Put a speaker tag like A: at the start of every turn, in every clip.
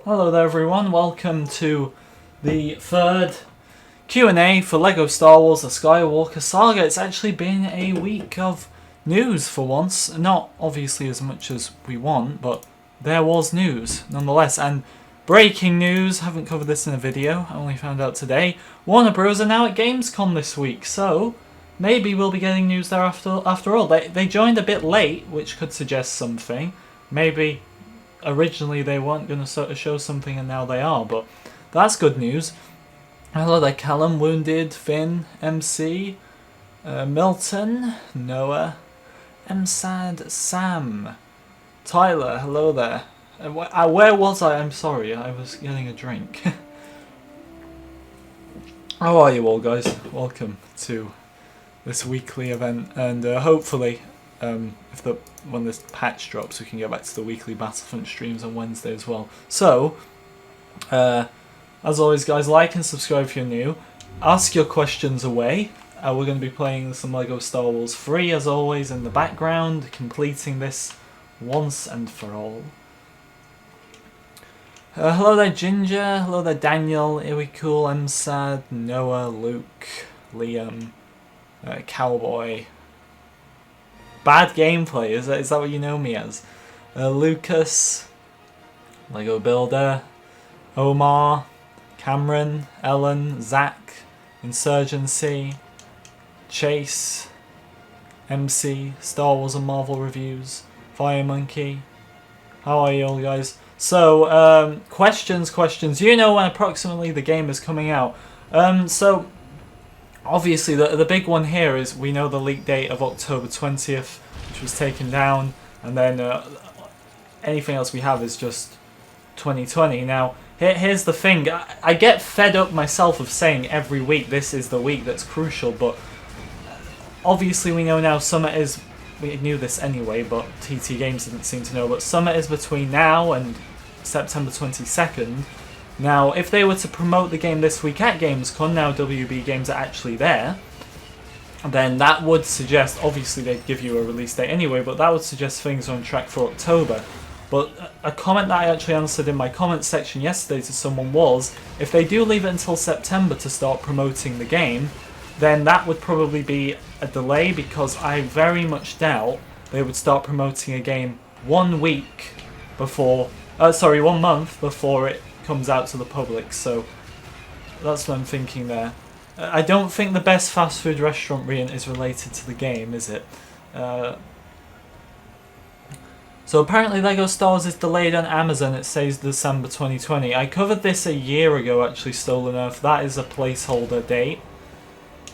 A: Hello there everyone, welcome to the third Q&A for LEGO Star Wars The Skywalker Saga. It's actually been a week of news for once. Not obviously as much as we want, but there was news nonetheless. And breaking news, haven't covered this in a video, I only found out today. Warner Bros. Are now at Gamescom this week, so maybe we'll be getting news there after all. They joined a bit late, which could suggest something. Maybe originally they weren't going to sort of show something and now they are, but that's good news. Hello there, Callum, Wounded, Finn, MC, Milton, Noah, MSAD, Sam, Tyler, hello there. Where was I? I'm sorry, I was getting a drink. How are you all, guys? Welcome to this weekly event, and hopefully when this patch drops we can get back to the weekly Battlefront streams on Wednesday as well. So as always guys, like and subscribe if you're new, ask your questions away. We're going to be playing some LEGO Star Wars 3 as always in the background, completing this once and for all. Hello there Ginger, hello there Daniel, Iwikul, Msad, Noah, Luke, Liam, Cowboy. Bad gameplay, is that what you know me as? Lucas, Lego Builder, Omar, Cameron, Ellen, Zach, Insurgency, Chase, MC, Star Wars and Marvel Reviews, Fire Monkey. How are you all guys? So, questions. You know when approximately the game is coming out. So obviously the big one here is we know the leak date of October 20th, which was taken down, and then anything else we have is just 2020. Now here's the thing, I get fed up myself of saying every week this is the week that's crucial, but obviously we know now Summit is, we knew this anyway, but TT Games didn't seem to know, but Summit is between now and September 22nd. Now, if they were to promote the game this week at Gamescom, now WB Games are actually there, then that would suggest, obviously they'd give you a release date anyway, but that would suggest things are on track for October. But a comment that I actually answered in my comment section yesterday to someone was, if they do leave it until September to start promoting the game, then that would probably be a delay, because I very much doubt they would start promoting a game 1 week before, 1 month before it comes out to the public. So that's what I'm thinking there. I don't think the best fast food restaurant rant is related to the game, is it? So apparently LEGO Star Wars is delayed on Amazon. It says December 2020. I covered this a year ago actually, Stolen Earth. That is a placeholder date.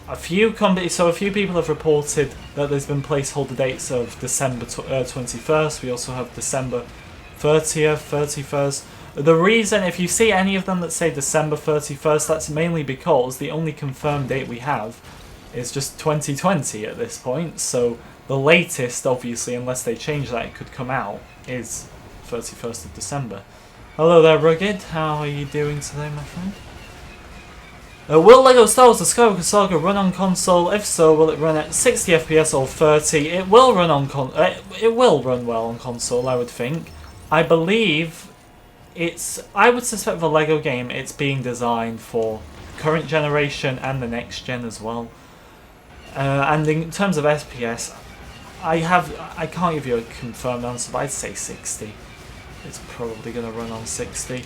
A: A few people have reported that there's been placeholder dates of December 21st. We also have December 30th, 31st. The reason, if you see any of them that say December 31st, that's mainly because the only confirmed date we have is just 2020 at this point. So the latest, obviously, unless they change that, it could come out, is 31st of December. Hello there, Rugged. How are you doing today, my friend? Will LEGO Star Wars The Skywalker Saga run on console? If so, will it run at 60 FPS or 30? It will run on it will run well on console, I would think. I believe I would suspect the LEGO game, it's being designed for current generation and the next gen as well. And in terms of FPS, I can't give you a confirmed answer, but I'd say 60. It's probably going to run on 60.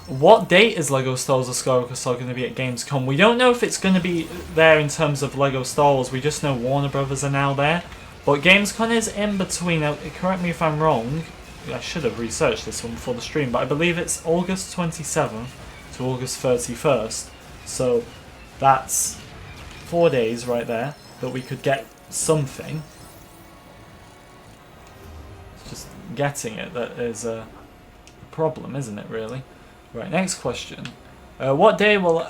A: What date is LEGO Star Wars The Skywalker Saga going to be at Gamescom? We don't know if it's going to be there in terms of LEGO Star Wars. We just know Warner Brothers are now there. But Gamescom is in between. Now, correct me if I'm wrong. I should have researched this one before the stream, but I believe it's August 27th to August 31st. So that's 4 days right there that we could get something. It's just getting it that is a problem, isn't it, really? Right, next question. What day will...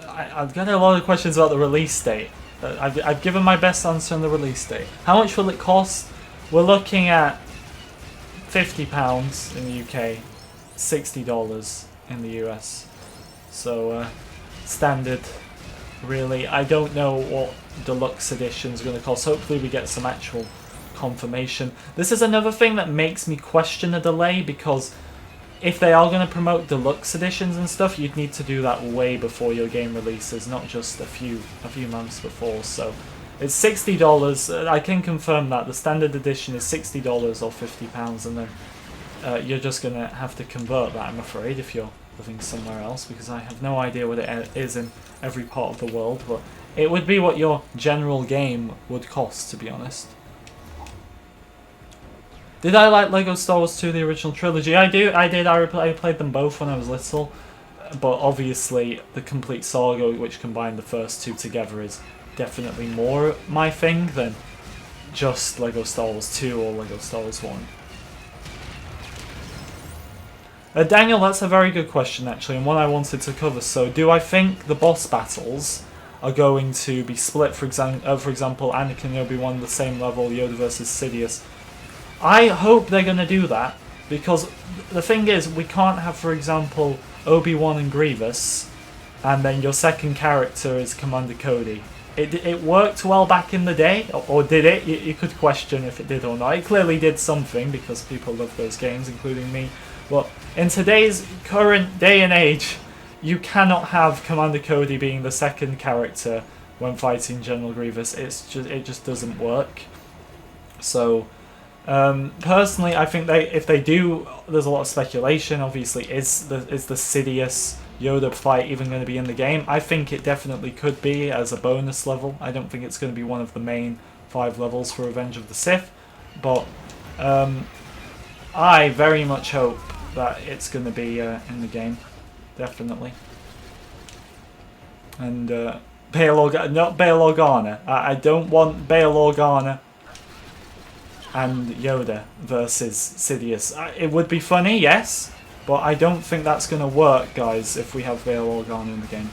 A: I've got a lot of questions about the release date. I've given my best answer on the release date. How much will it cost? We're looking at £50 in the UK, $60 in the US. So, standard, really. I don't know what deluxe edition is going to cost. Hopefully we get some actual confirmation. This is another thing that makes me question a delay, because if they are going to promote deluxe editions and stuff, you'd need to do that way before your game releases, not just a few months before. So it's $60. I can confirm that the standard edition is $60 or £50, and then you're just going to have to convert that, I'm afraid, if you're living somewhere else, because I have no idea what it is in every part of the world, but it would be what your general game would cost, to be honest. Did I like Lego Star Wars 2, the original trilogy? I did. I played them both when I was little, but obviously the complete saga, which combined the first two together, is definitely more my thing than just Lego Star Wars 2 or Lego Star Wars 1. Daniel, that's a very good question, actually, and one I wanted to cover. So, do I think the boss battles are going to be split? For example, Anakin and Obi-Wan the same level, Yoda versus Sidious. I hope they're going to do that, because the thing is, we can't have, for example, Obi-Wan and Grievous, and then your second character is Commander Cody. It worked well back in the day, or did it? You could question if it did or not. It clearly did something, because people love those games, including me. But in today's current day and age, you cannot have Commander Cody being the second character when fighting General Grievous. It just doesn't work. So, personally, I think if they do, there's a lot of speculation. Obviously, is the Sidious Yoda fight even going to be in the game? I think it definitely could be as a bonus level. I don't think it's going to be one of the main 5 levels for Revenge of the Sith, but I very much hope that it's going to be in the game, definitely. And not Bail Organa. I don't want Bail Organa and Yoda versus Sidious. It would be funny, yes, but I don't think that's going to work, guys, if we have Bail Organa in the game.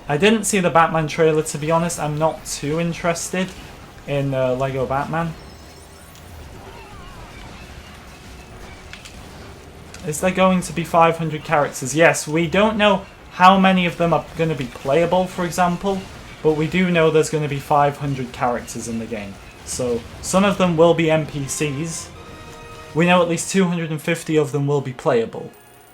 A: I didn't see the Batman trailer, to be honest. I'm not too interested in Lego Batman. Is there going to be 500 characters? Yes, we don't know how many of them are going to be playable, for example, but we do know there's going to be 500 characters in the game. So some of them will be NPCs. We know at least 250 of them will be playable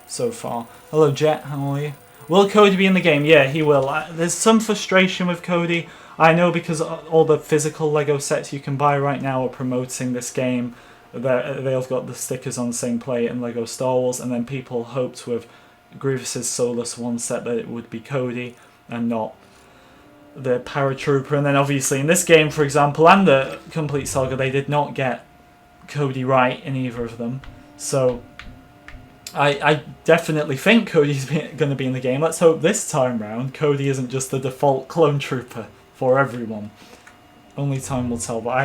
A: so far. Hello Jet, how are you? Will Cody be in the game? Yeah, he will. There's some frustration with Cody. I know, because all the physical Lego sets you can buy right now are promoting this game. They've got the stickers on the same plate and Lego Star Wars, and then people hoped with Grievous's Solus 1 set that it would be Cody and not the Paratrooper. And then obviously in this game, for example, and the Complete Saga, they did not get Cody right in either of them. So I definitely think Cody's going to be in the game. Let's hope this time round Cody isn't just the default clone trooper for everyone. Only time will tell, but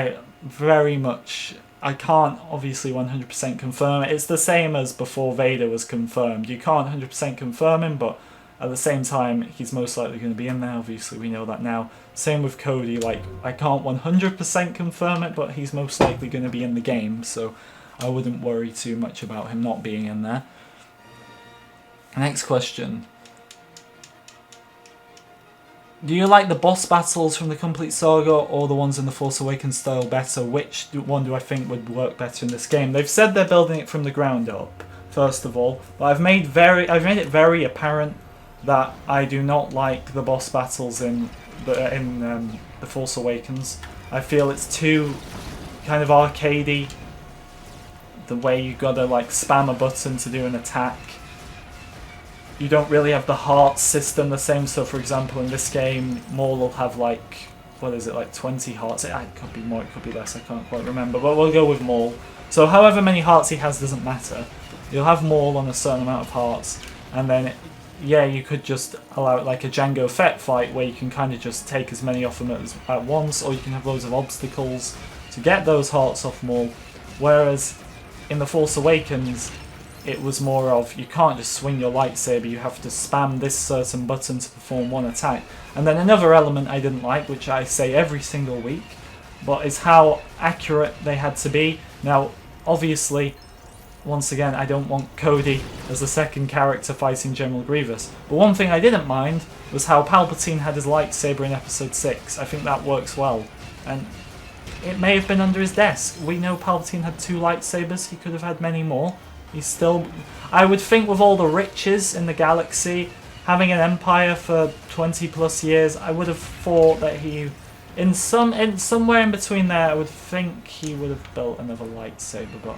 A: I can't obviously 100% confirm it. It's the same as before Vader was confirmed. You can't 100% confirm him, but at the same time, he's most likely going to be in there. Obviously, we know that now. Same with Cody. Like, I can't 100% confirm it, but he's most likely going to be in the game, so I wouldn't worry too much about him not being in there. Next question. Do you like the boss battles from the Complete Saga or the ones in the Force Awakens style better? Which one do I think would work better in this game? They've said they're building it from the ground up, first of all, but I've made it very apparent that I do not like the boss battles in the Force Awakens. I feel it's too kind of arcadey. The way you gotta like spam a button to do an attack. You don't really have the heart system the same. So for example, in this game, Maul will have like, what is it, like 20 hearts? It could be more, it could be less, I can't quite remember, but we'll go with Maul. So however many hearts he has doesn't matter. You'll have Maul on a certain amount of hearts, and then, yeah, you could just allow it like a Jango Fett fight where you can kind of just take as many off him at once, or you can have loads of obstacles to get those hearts off Maul. Whereas in The Force Awakens, it was more of, you can't just swing your lightsaber, you have to spam this certain button to perform one attack. And then another element I didn't like, which I say every single week, but is how accurate they had to be. Now, obviously, once again, I don't want Cody as the second character fighting General Grievous. But one thing I didn't mind was how Palpatine had his lightsaber in Episode 6. I think that works well. And it may have been under his desk. We know Palpatine had 2 lightsabers, he could have had many more. He's still... I would think with all the riches in the galaxy, having an empire for 20 plus years, I would have thought that he... somewhere in between there, I would think he would have built another lightsaber, but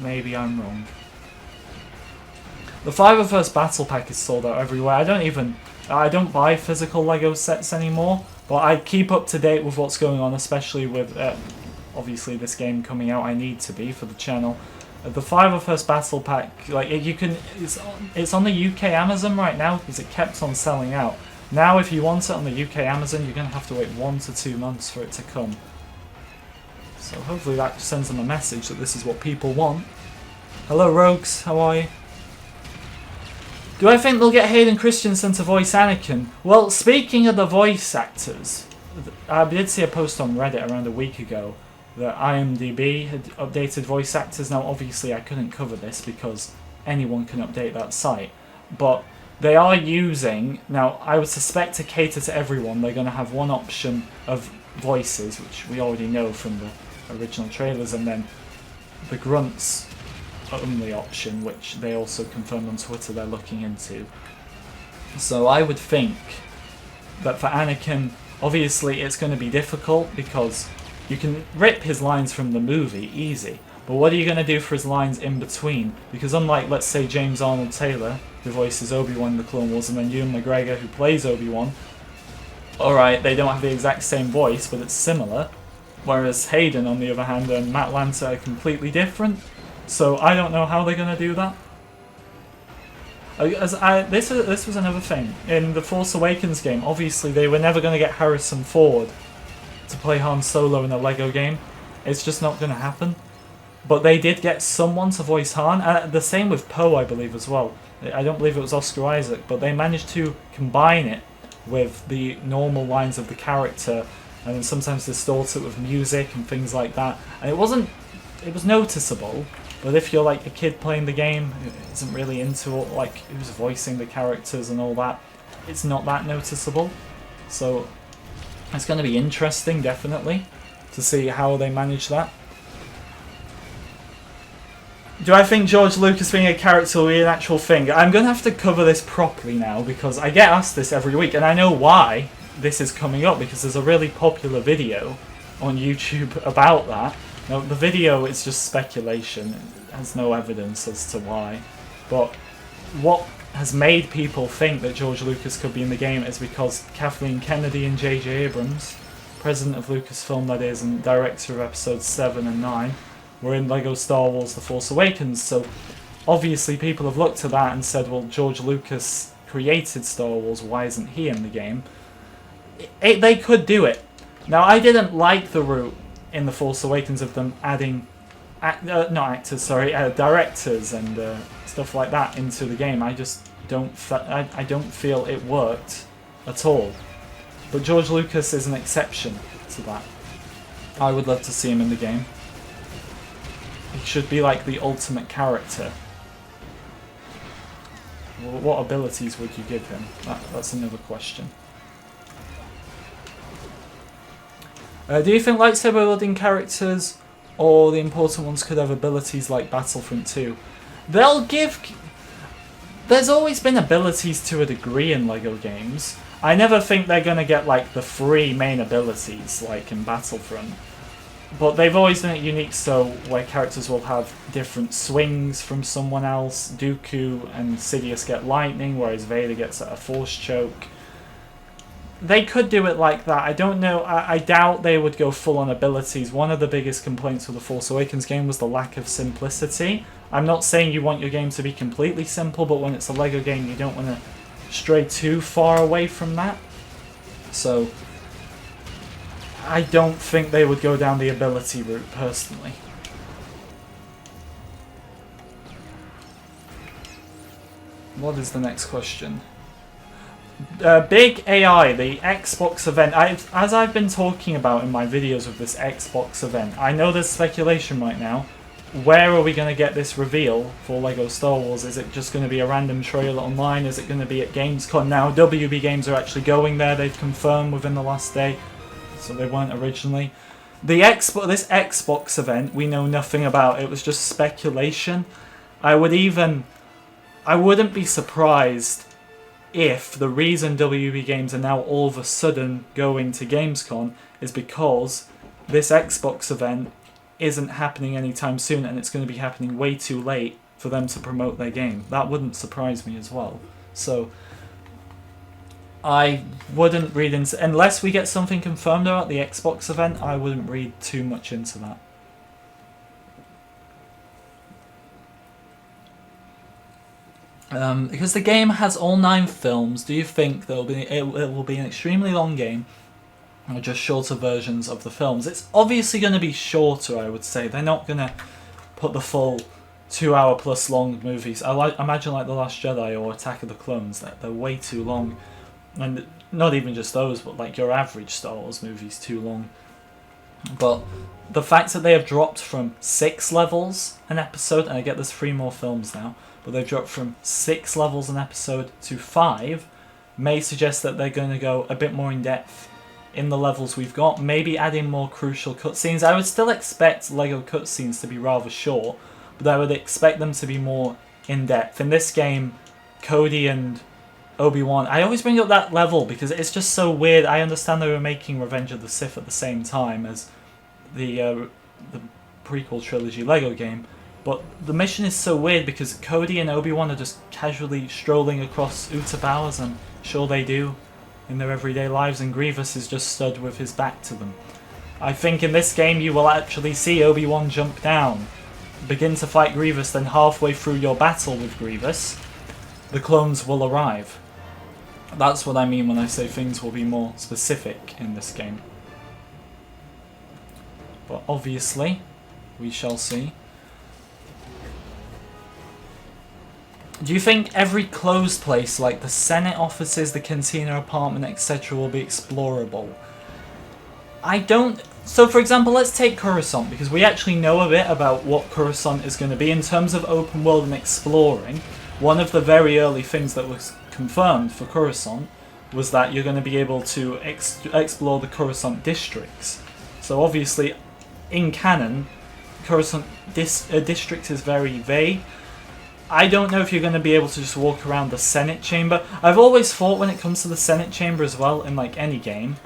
A: maybe I'm wrong. The 501st Battle Pack is sold out everywhere. I don't buy physical LEGO sets anymore, but I keep up to date with what's going on, especially with, obviously, this game coming out. I need to be for the channel. The 501st Battle Pack, like, it's on the UK Amazon right now, because it kept on selling out. Now, if you want it on the UK Amazon, you're going to have to wait 1 to 2 months for it to come. So hopefully that sends them a message that this is what people want. Hello, Rogues. How are you? Do I think they'll get Hayden Christensen to voice Anakin? Well, speaking of the voice actors, I did see a post on Reddit around a week ago that IMDb had updated voice actors. Now, obviously, I couldn't cover this because anyone can update that site. But they are using... Now, I would suspect to cater to everyone, they're going to have one option of voices, which we already know from the original trailers, and then the grunts only option, which they also confirmed on Twitter they're looking into. So I would think that for Anakin, obviously it's going to be difficult because you can rip his lines from the movie easy, but what are you going to do for his lines in between? Because unlike, let's say, James Arnold Taylor, who voices Obi-Wan in the Clone Wars, and then Ewan McGregor, who plays Obi-Wan, alright, they don't have the exact same voice, but it's similar, whereas Hayden, on the other hand, and Matt Lanter are completely different. So I don't know how they're going to do that. This was another thing. In the Force Awakens game, obviously they were never going to get Harrison Ford to play Han Solo in a LEGO game. It's just not going to happen. But they did get someone to voice Han. And the same with Poe, I believe, as well. I don't believe it was Oscar Isaac, but they managed to combine it with the normal lines of the character and then sometimes distort it with music and things like that. And it was noticeable. But if you're like a kid playing the game who isn't really into it, like who's voicing the characters and all that, it's not that noticeable. So it's going to be interesting, definitely, to see how they manage that. Do I think George Lucas being a character will be an actual thing? I'm going to have to cover this properly now because I get asked this every week, and I know why this is coming up because there's a really popular video on YouTube about that. Now, the video is just speculation, it has no evidence as to why, but what has made people think that George Lucas could be in the game is because Kathleen Kennedy and J.J. Abrams, president of Lucasfilm that is, and director of episodes 7 and 9, were in LEGO Star Wars The Force Awakens, so obviously people have looked at that and said, well, George Lucas created Star Wars, why isn't he in the game? They could do it. Now, I didn't like the route in The Force Awakens of them adding directors and stuff like that into the game. I just don't feel it worked at all. But George Lucas is an exception to that. I would love to see him in the game. He should be like the ultimate character. Well, what abilities would you give him? That's another question. Do you think lightsaber wielding characters or the important ones could have abilities like Battlefront 2? There's always been abilities to a degree in LEGO games. I never think they're going to get like the 3 main abilities like in Battlefront. But they've always done it unique, so where characters will have different swings from someone else. Dooku and Sidious get lightning, whereas Vader gets a force choke. They could do it like that. I don't know. I doubt they would go full on abilities. One of the biggest complaints with the Force Awakens game was the lack of simplicity. I'm not saying you want your game to be completely simple, but when it's a LEGO game, you don't want to stray too far away from that. So I don't think they would go down the ability route, personally. What is the next question? Big AI, the Xbox event. As I've been talking about in my videos of this Xbox event, I know there's speculation right now. Where are we going to get this reveal for LEGO Star Wars? Is it just going to be a random trailer online? Is it going to be at Gamescom? Now, WB Games are actually going there. They've confirmed within the last day, so they weren't originally. This Xbox event we know nothing about. It was just speculation. I wouldn't be surprised if the reason WB Games are now all of a sudden going to Gamescom is because this Xbox event isn't happening anytime soon, and it's going to be happening way too late for them to promote their game. That wouldn't surprise me as well. So I wouldn't read into, unless we get something confirmed about the Xbox event, I wouldn't read too much into that. Because the game has all 9 films, do you think it will be an extremely long game, or just shorter versions of the films? It's obviously going to be shorter, I would say. They're not going to put the full 2-hour plus long movies. Imagine like The Last Jedi or Attack of the Clones. They're way too long. And not even just those, but like your average Star Wars movie's too long. But the fact that they have dropped from 6 levels an episode, and I get there's 3 more films now, but they've dropped from 6 levels an episode to 5, may suggest that they're going to go a bit more in depth in the levels we've got, maybe adding more crucial cutscenes. I would still expect LEGO cutscenes to be rather short, but I would expect them to be more in depth. In this game, Cody and Obi-Wan, I always bring up that level because it's just so weird. I understand they were making Revenge of the Sith at the same time as the prequel trilogy LEGO game, but the mission is so weird because Cody and Obi-Wan are just casually strolling across Utapau, as I'm sure they do in their everyday lives, and Grievous is just stood with his back to them. I think in this game you will actually see Obi-Wan jump down, begin to fight Grievous, then halfway through your battle with Grievous, the clones will arrive. That's what I mean when I say things will be more specific in this game. But obviously, we shall see. Do you think every closed place, like the Senate offices, the Cantina apartment, etc., will be explorable? I don't... So, for example, let's take Coruscant, because we actually know a bit about what Coruscant is going to be in terms of open world and exploring. One of the very early things that was confirmed for Coruscant was that you're going to be able to explore the Coruscant districts. So, obviously, in canon, Coruscant district is very vague. I don't know if you're going to be able to just walk around the Senate chamber. I've always thought when it comes to the Senate chamber as well, in like any game,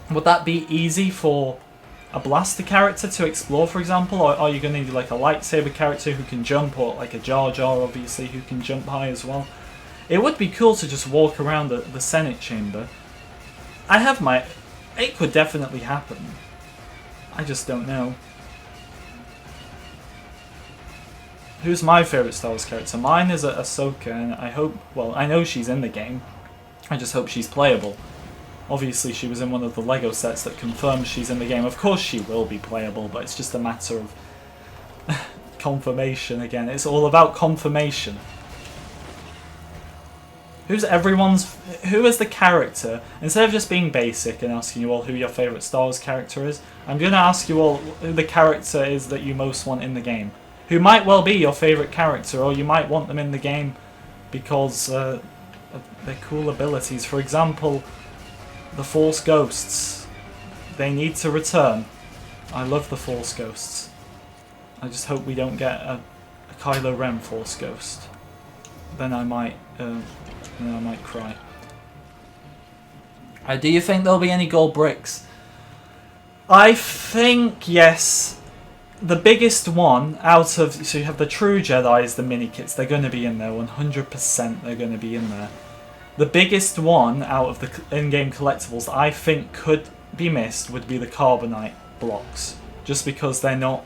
A: would that be easy for a blaster character to explore, for example? Or are you going to need like a lightsaber character who can jump, or like a Jar Jar, obviously, who can jump high as well? It would be cool to just walk around the Senate chamber. It could definitely happen. I just don't know. Who's my favourite Star Wars character? Mine is Ahsoka, and I know she's in the game. I just hope she's playable. Obviously, she was in one of the LEGO sets that confirms she's in the game. Of course she will be playable, but it's just a matter of confirmation again. It's all about confirmation. Who is the character? Instead of just being basic and asking you all who your favourite Star Wars character is, I'm going to ask you all who the character is that you most want in the game. Who might well be your favourite character, or you might want them in the game because of their cool abilities. For example, the Force Ghosts. They need to return. I love the Force Ghosts. I just hope we don't get a Kylo Ren Force Ghost. Then I might cry. Do you think there'll be any gold bricks? I think yes. The biggest one out of... So you have the true Jedis, the mini-kits. They're going to be in there. 100% they're going to be in there. The biggest one out of the in-game collectibles that I think could be missed would be the Carbonite blocks. Just because they're not...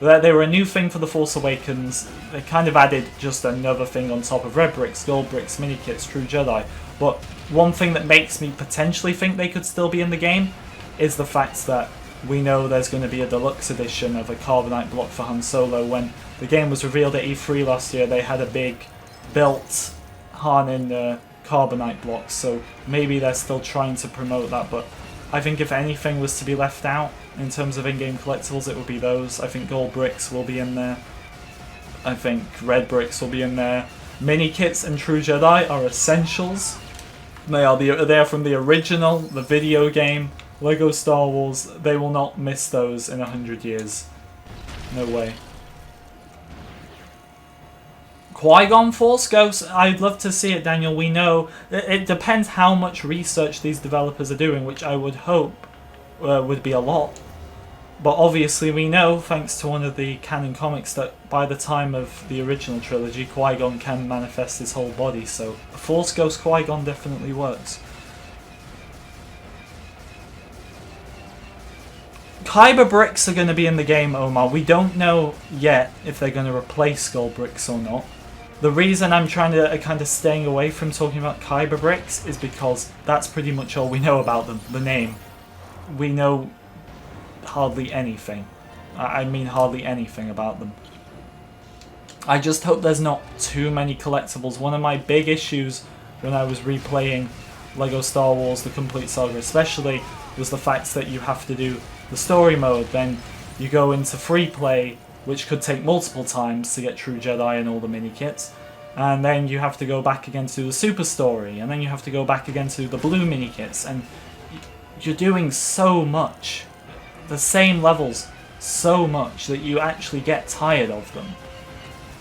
A: They were a new thing for The Force Awakens. They kind of added just another thing on top of red bricks, gold bricks, mini-kits, true Jedi. But one thing that makes me potentially think they could still be in the game is the fact that we know there's going to be a deluxe edition of a Carbonite block for Han Solo. When the game was revealed at E3 last year, they had a big built Han in Carbonite blocks, so maybe they're still trying to promote that, but I think if anything was to be left out in terms of in-game collectibles, it would be those. I think gold bricks will be in there. I think red bricks will be in there. Mini-kits and true Jedi are essentials. They are from the original, the video game, Lego Star Wars, they will not miss those in 100 years. No way. Qui-Gon Force Ghost, I'd love to see it, Daniel. We know, it depends how much research these developers are doing, which I would hope would be a lot. But obviously we know, thanks to one of the canon comics, that by the time of the original trilogy, Qui-Gon can manifest his whole body, so Force Ghost Qui-Gon definitely works. Kyber bricks are going to be in the game, Omar. We don't know yet if they're going to replace gold bricks or not. The reason I'm trying to kind of staying away from talking about Kyber bricks is because that's pretty much all we know about them, the name. We know hardly anything. I mean hardly anything about them. I just hope there's not too many collectibles. One of my big issues when I was replaying LEGO Star Wars The Complete Saga especially was the fact that you have to do the story mode, then you go into free play, which could take multiple times to get True Jedi and all the mini kits, and then you have to go back again to the super story, and then you have to go back again to the blue mini kits, and you're doing so much, the same levels so much that you actually get tired of them.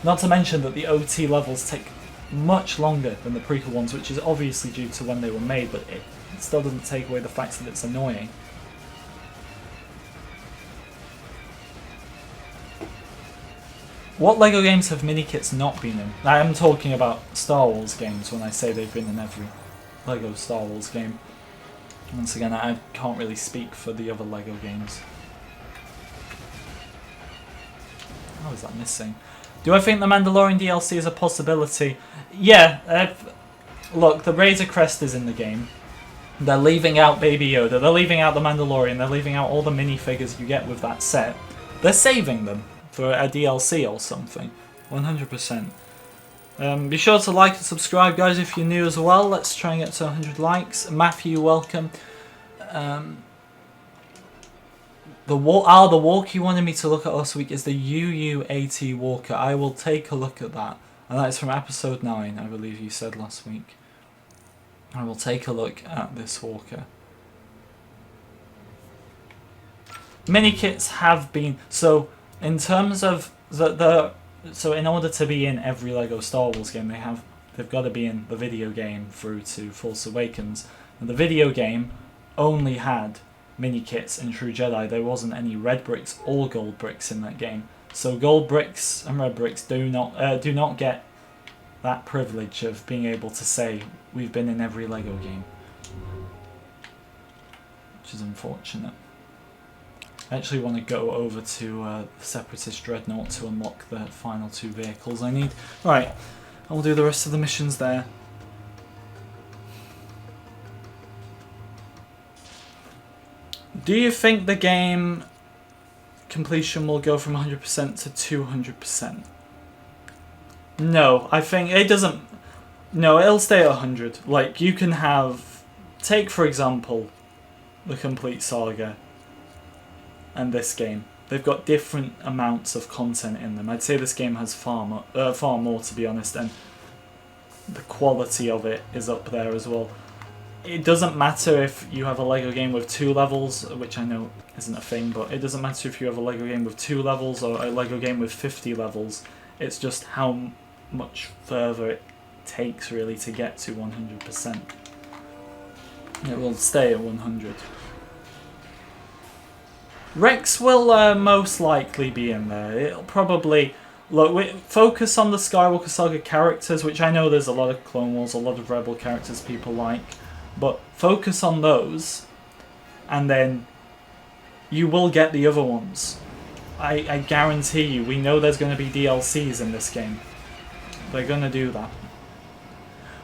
A: Not to mention that the OT levels take much longer than the prequel ones, which is obviously due to when they were made, but it still doesn't take away the fact that it's annoying. What LEGO games have mini-kits not been in? I am talking about Star Wars games when I say they've been in every LEGO Star Wars game. Once again, I can't really speak for the other LEGO games. How is that missing? Do I think the Mandalorian DLC is a possibility? Yeah, look, the Razor Crest is in the game. They're leaving out Baby Yoda, they're leaving out the Mandalorian, they're leaving out all the minifigures you get with that set. They're saving them for a DLC or something. 100%. Be sure to like and subscribe, guys, if you're new as well. Let's try and get to 100 likes. Matthew, welcome. The walk you wanted me to look at last week is the UU-AT Walker. I will take a look at that. And that is from episode 9, I believe you said last week. I will take a look at this walker. Mini kits have been... So, in terms of so in order to be in every LEGO Star Wars game, they've got to be in the video game through to Force Awakens. And the video game only had mini kits in True Jedi. There wasn't any red bricks or gold bricks in that game. So gold bricks and red bricks do not get that privilege of being able to say we've been in every LEGO game, which is unfortunate. I actually want to go over to the Separatist Dreadnought to unlock the final 2 vehicles I need. Right, I'll do the rest of the missions there. Do you think the game completion will go from 100% to 200%? No, I think it doesn't... No, it'll stay at 100. Like, you can have... Take, for example, the Complete Saga and this game. They've got different amounts of content in them. I'd say this game has far more, to be honest, and the quality of it is up there as well. It doesn't matter if you have a LEGO game with 2 levels, which I know isn't a thing, but it doesn't matter if you have a LEGO game with 2 levels or a LEGO game with 50 levels. It's just how much further it takes, really, to get to 100%. It will stay at 100. Rex will most likely be in there. It'll probably... Look, focus on the Skywalker Saga characters, which I know there's a lot of Clone Wars, a lot of Rebel characters people like. But focus on those, and then you will get the other ones. I guarantee you, we know there's going to be DLCs in this game. They're going to do that.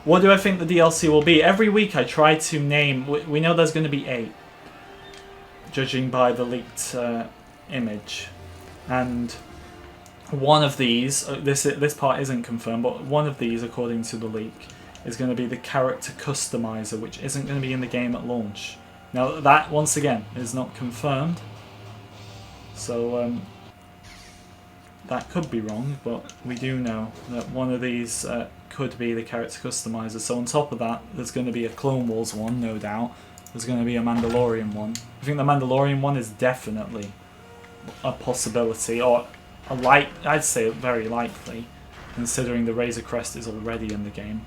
A: What do I think the DLC will be? Every week I try to name... We know there's going to be 8. Judging by the leaked image, and one of these, this part isn't confirmed, but one of these, according to the leak, is going to be the character customizer, which isn't going to be in the game at launch. Now that, once again, is not confirmed, so that could be wrong, but we do know that one of these could be the character customizer. So on top of that, there's going to be a Clone Wars one, no doubt. there's going to be a Mandalorian one. I think the Mandalorian one is definitely a possibility, or I'd say very likely, considering the Razor Crest is already in the game.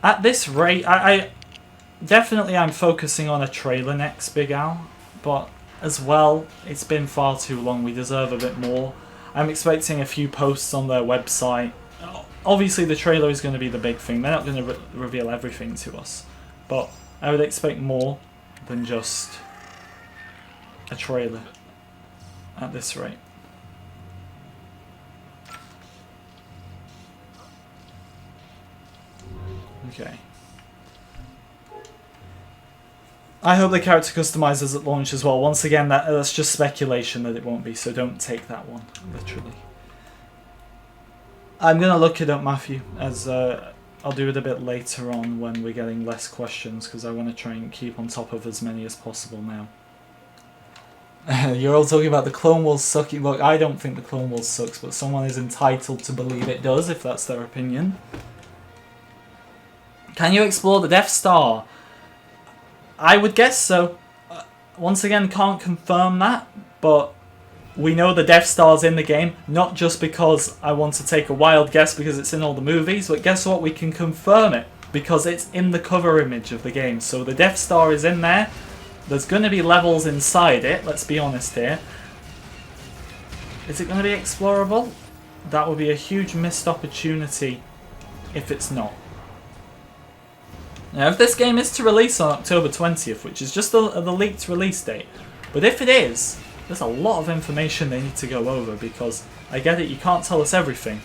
A: At this rate, I definitely I'm focusing on a trailer next, Big Al, but as well, it's been far too long. We deserve a bit more. I'm expecting a few posts on their website. Obviously, the trailer is going to be the big thing. They're not going to reveal everything to us, but I would expect more than just a trailer at this rate. Okay. I hope the character customizers at launch as well. Once again, that's just speculation that it won't be, so don't take that one literally. I'm going to look it up, Matthew, as I'll do it a bit later on when we're getting less questions, because I want to try and keep on top of as many as possible now. You're all talking about the Clone Wars sucking. Look, I don't think the Clone Wars sucks, but someone is entitled to believe it does, if that's their opinion. Can you explore the Death Star? I would guess so. Once again, can't confirm that, but we know the Death Star's in the game, not just because I want to take a wild guess because it's in all the movies, but guess what? We can confirm it because it's in the cover image of the game. So the Death Star is in there. There's going to be levels inside it, let's be honest here. Is it going to be explorable? That would be a huge missed opportunity if it's not. Now, if this game is to release on October 20th, which is just the leaked release date, but if it is, there's a lot of information they need to go over, because I get it, you can't tell us everything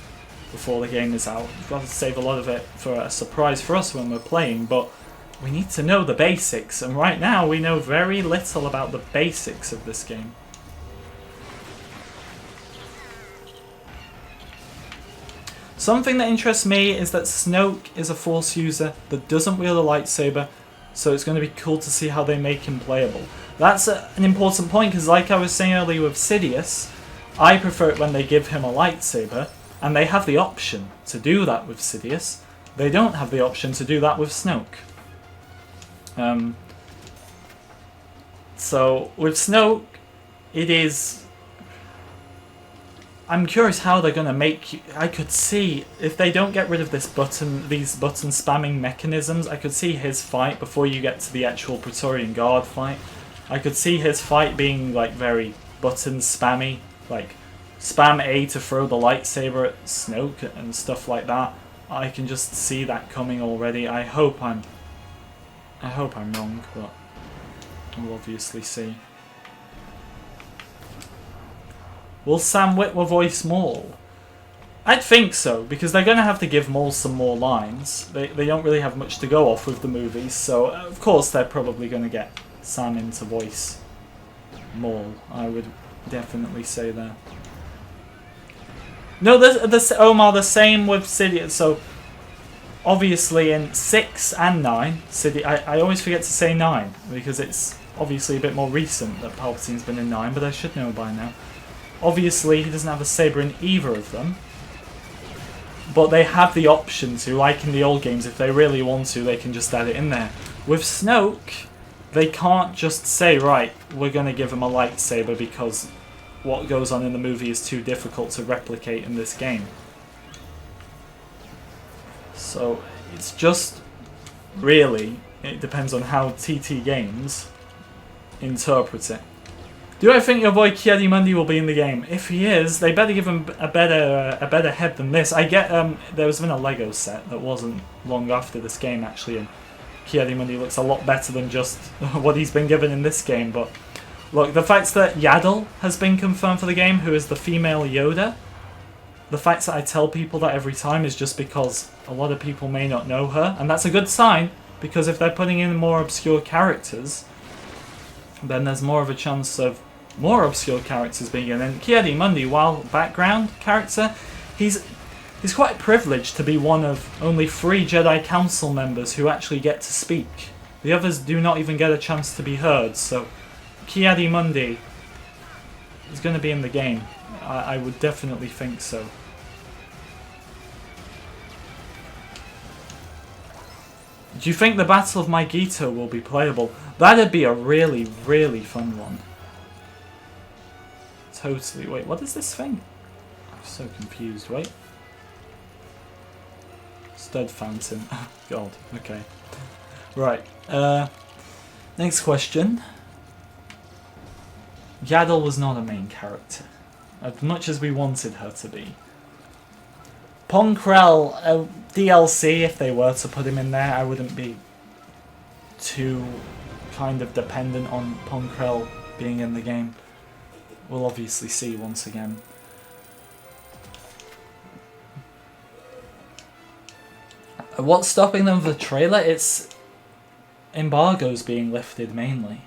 A: before the game is out. You've got to save a lot of it for a surprise for us when we're playing, but we need to know the basics, and right now we know very little about the basics of this game. Something that interests me is that Snoke is a Force user that doesn't wield a lightsaber, so it's going to be cool to see how they make him playable. That's an important point, because like I was saying earlier with Sidious, I prefer it when they give him a lightsaber, and they have the option to do that with Sidious. They don't have the option to do that with Snoke. So with Snoke, it is... I'm curious how they're going to make... I could see, if they don't get rid of these button spamming mechanisms, I could see his fight before you get to the actual Praetorian Guard fight. I could see his fight being like very button spammy, like spam A to throw the lightsaber at Snoke and stuff like that. I can just see that coming already. I hope I'm wrong, but we'll obviously see. Will Sam Witwer voice Maul? I'd think so, because they're going to have to give Maul some more lines. They don't really have much to go off with the movies, so of course they're probably going to get Sam in to voice Maul. I would definitely say that. No, Omar, the same with Sidious. So obviously in 6 and 9, I always forget to say 9, because it's obviously a bit more recent that Palpatine's been in 9, but I should know by now. Obviously, he doesn't have a saber in either of them, but they have the option to, like in the old games, if they really want to, they can just add it in there. With Snoke, they can't just say, right, we're going to give him a lightsaber because what goes on in the movie is too difficult to replicate in this game. So, it's just, really, it depends on how TT Games interpret it. Do I think your boy Ki-Adi-Mundi will be in the game? If he is, they better give him a better head than this. I get there's been a Lego set that wasn't long after this game actually, and Ki-Adi-Mundi looks a lot better than just what he's been given in this game. But look, the fact that Yaddle has been confirmed for the game, who is the female Yoda, the fact that I tell people that every time is just because a lot of people may not know her, and that's a good sign, because if they're putting in more obscure characters, then there's more of a chance of more obscure characters being in. And Ki-Adi-Mundi, while background character, he's quite privileged to be one of only 3 Jedi Council members who actually get to speak. The others do not even get a chance to be heard, so Ki-Adi-Mundi is going to be in the game. I would definitely think so. Do you think the Battle of Maigito will be playable? That'd be a really, really fun one. Totally. Wait, what is this thing? I'm so confused. Wait. Stud fountain. Oh, God. Okay. Right. Next question. Yaddle was not a main character, as much as we wanted her to be. Ponkrell, DLC, if they were to put him in there, I wouldn't be too kind of dependent on Ponkrell being in the game. We'll obviously see once again. What's stopping them with the trailer? It's embargoes being lifted mainly.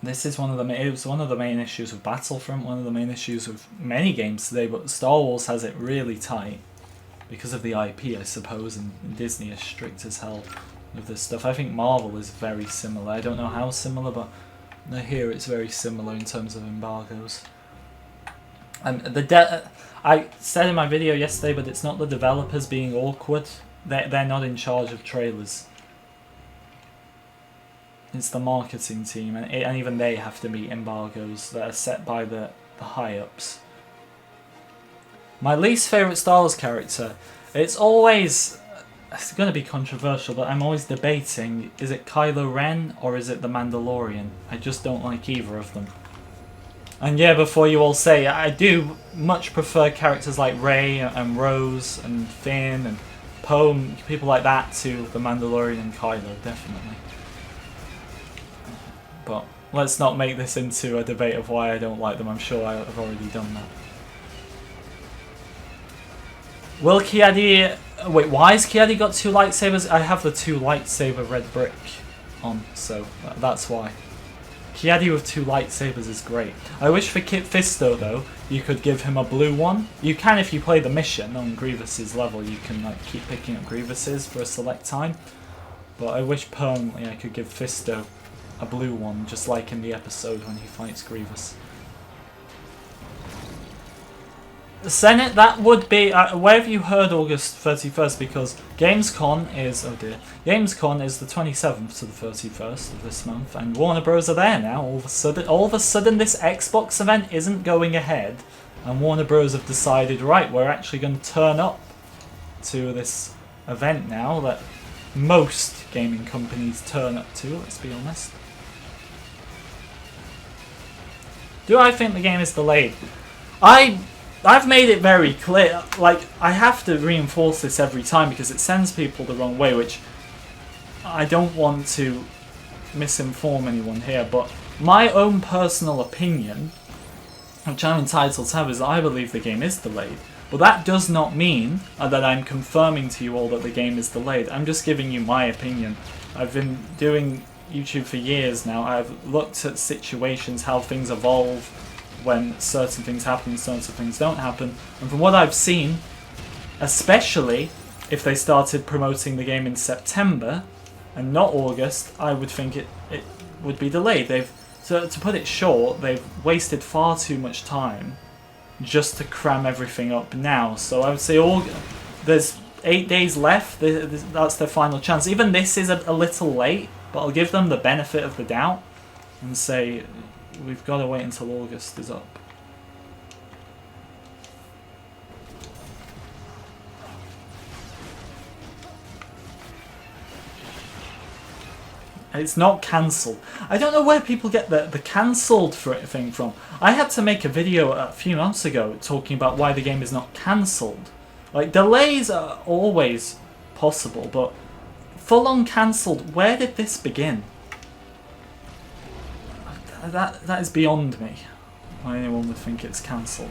A: This is one of the it was one of the main issues with Battlefront, one of the main issues with many games today, but Star Wars has it really tight because of the IP, I suppose, and Disney is strict as hell with this stuff. I think Marvel is very similar. I don't know how similar, but I hear it's very similar in terms of embargoes. I said in my video yesterday, but it's not the developers being awkward. They're not in charge of trailers. It's the marketing team, and even they have to meet embargoes that are set by the high-ups. My least favourite Star Wars character, it's going to be controversial, but I'm always debating, is it Kylo Ren or is it the Mandalorian? I just don't like either of them. And yeah, before you all say, I do much prefer characters like Rey and Rose and Finn and Poe, people like that, to the Mandalorian and Kylo, definitely. But let's not make this into a debate of why I don't like them. I'm sure I've already done that. Will Kiadi... Wait, why has Kiadi got 2 lightsabers? I have the 2 lightsaber red brick on, so that's why. Kiadi with 2 lightsabers is great. I wish for Kit Fisto, though, you could give him a blue one. You can if you play the mission on Grievous's level. You can like keep picking up Grievous's for a select time. But I wish permanently I could give Fisto a blue one, just like in the episode when he fights Grievous. The Senate, that would be... where have you heard August 31st? Because Gamescom is... Oh dear. Gamescom is the 27th to the 31st of this month, and Warner Bros. Are there now. All of a sudden this Xbox event isn't going ahead, and Warner Bros. Have decided, right, we're actually going to turn up to this event now that most gaming companies turn up to, let's be honest. Do I think the game is delayed? I've made it very clear. Like, I have to reinforce this every time because it sends people the wrong way, which I don't want to misinform anyone here, but my own personal opinion, which I'm entitled to have, is I believe the game is delayed. But that does not mean that I'm confirming to you all that the game is delayed. I'm just giving you my opinion. I've been doing YouTube for years now. I've looked at situations, how things evolve when certain things happen and certain things don't happen. And from what I've seen, especially if they started promoting the game in September and not August, I would think it would be delayed. To put it short, they've wasted far too much time just to cram everything up now. So I would say there's 8 days left. That's their final chance. Even this is a little late, but I'll give them the benefit of the doubt and say we've got to wait until August is up. It's not cancelled. I don't know where people get the cancelled thing from. I had to make a video a few months ago talking about why the game is not cancelled. Like, delays are always possible, but full-on cancelled, where did this begin? That is beyond me, why anyone would think it's cancelled.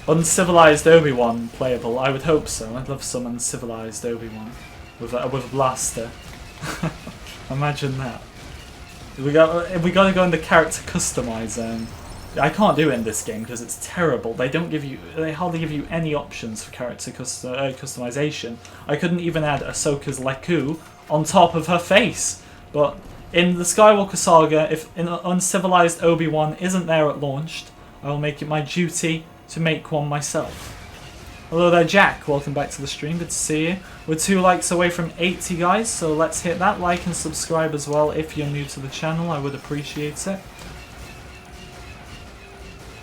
A: Uncivilized Obi-Wan playable? I would hope so. I'd love some uncivilized Obi-Wan with a blaster. Imagine that. We got to go in the character customizer. I can't do it in this game because it's terrible. They hardly give you any options for character customization. I couldn't even add Ahsoka's Leku on top of her face. But in the Skywalker Saga, if an uncivilized Obi-Wan isn't there at launch, I will make it my duty to make one myself. Hello there, Jack. Welcome back to the stream. Good to see you. We're 2 likes away from 80, guys, so let's hit that. Like and subscribe as well if you're new to the channel. I would appreciate it.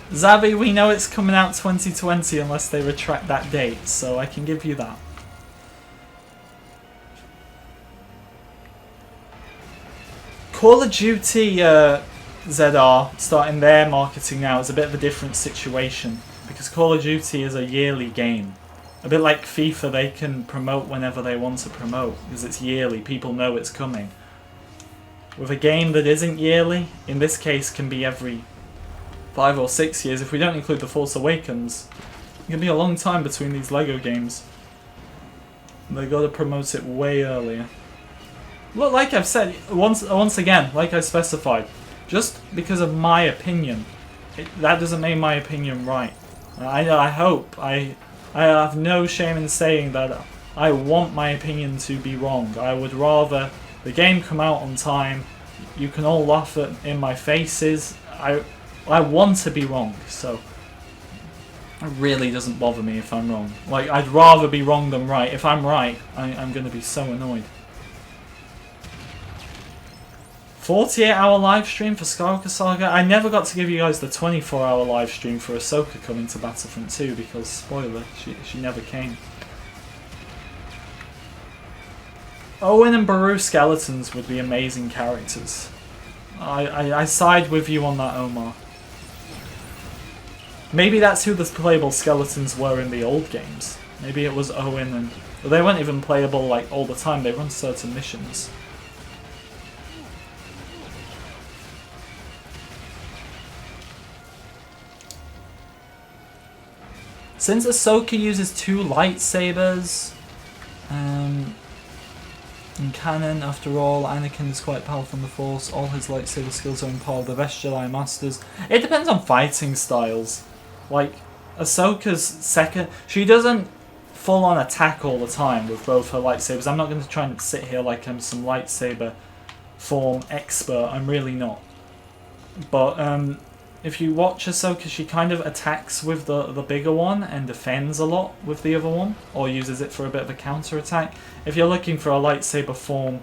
A: Zavi, we know it's coming out 2020 unless they retract that date, so I can give you that. Call of Duty ZR starting their marketing now is a bit of a different situation because Call of Duty is a yearly game. A bit like FIFA, they can promote whenever they want to promote because it's yearly, people know it's coming. With a game that isn't yearly, in this case can be every 5 or 6 years, if we don't include The Force Awakens, it can be a long time between these LEGO games. They got to promote it way earlier. Look, like I've said, once again, like I specified, just because of my opinion, that doesn't make my opinion right. I hope, I have no shame in saying that I want my opinion to be wrong. I would rather the game come out on time, you can all laugh in my faces, I want to be wrong, so it really doesn't bother me if I'm wrong. Like, I'd rather be wrong than right. If I'm right, I'm going to be so annoyed. 48-hour live stream for Skywalker Saga. I never got to give you guys the 24-hour live stream for Ahsoka coming to Battlefront 2 because, spoiler, she never came. Owen and Baru skeletons would be amazing characters. I side with you on that, Omar. Maybe that's who the playable skeletons were in the old games. Maybe it was Owen and... Well, they weren't even playable like all the time, they run certain missions. Since Ahsoka uses 2 lightsabers, in canon, after all, Anakin is quite powerful in the Force. All his lightsaber skills are in power of the best Jedi Masters. It depends on fighting styles. Like, Ahsoka's second... She doesn't full-on attack all the time with both her lightsabers. I'm not going to try and sit here like I'm some lightsaber form expert. I'm really not. But, if you watch Ahsoka, she kind of attacks with the bigger one and defends a lot with the other one, or uses it for a bit of a counter-attack. If you're looking for a lightsaber form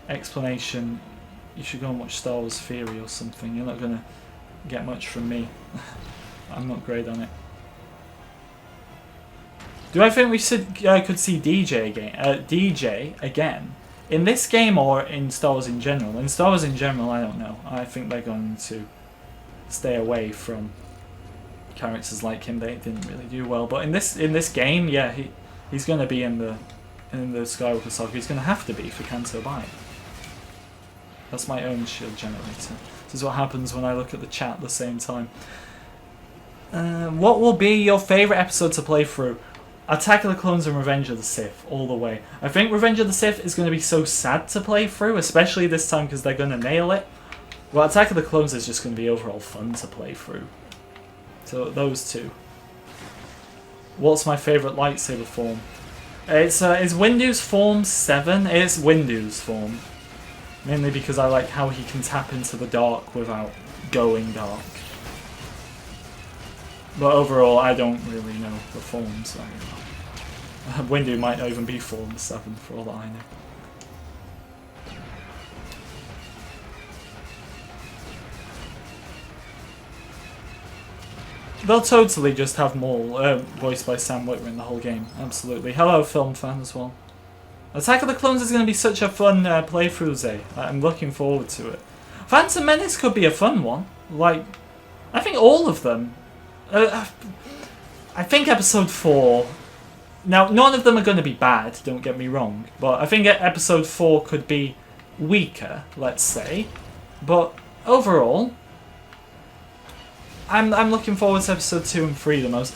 A: explanation, you should go and watch Star Wars Theory or something. You're not going to get much from me. I'm not great on it. Do I think we could see DJ again? In this game or in Star Wars in general? In Star Wars in general, I don't know. I think they're going to stay away from characters like him. They didn't really do well, but in this game, yeah, he's going to be in the Skywalker Saga. He's going to have to be for Canto Bight. That's my own shield generator. This is what happens when I look at the chat at the same time. What will be your favourite episode to play through? Attack of the Clones and Revenge of the Sith, all the way. I think Revenge of the Sith is going to be so sad to play through, especially this time because they're going to nail it. Well, Attack of the Clones is just going to be overall fun to play through. So, those two. What's my favourite lightsaber form? It's Windu's Form 7. It's Windu's form. Mainly because I like how he can tap into the dark without going dark. But overall, I don't really know the forms. Windu might not even be Form 7 for all that I know. They'll totally just have Maul voiced by Sam Witwer in the whole game. Absolutely. Hello, film fan as well. Attack of the Clones is going to be such a fun playthrough, Zay. I'm looking forward to it. Phantom Menace could be a fun one. Like, I think all of them. I think Episode 4... Now, none of them are going to be bad, don't get me wrong. But I think Episode 4 could be weaker, let's say. But overall, I'm looking forward to Episode 2 and 3 the most.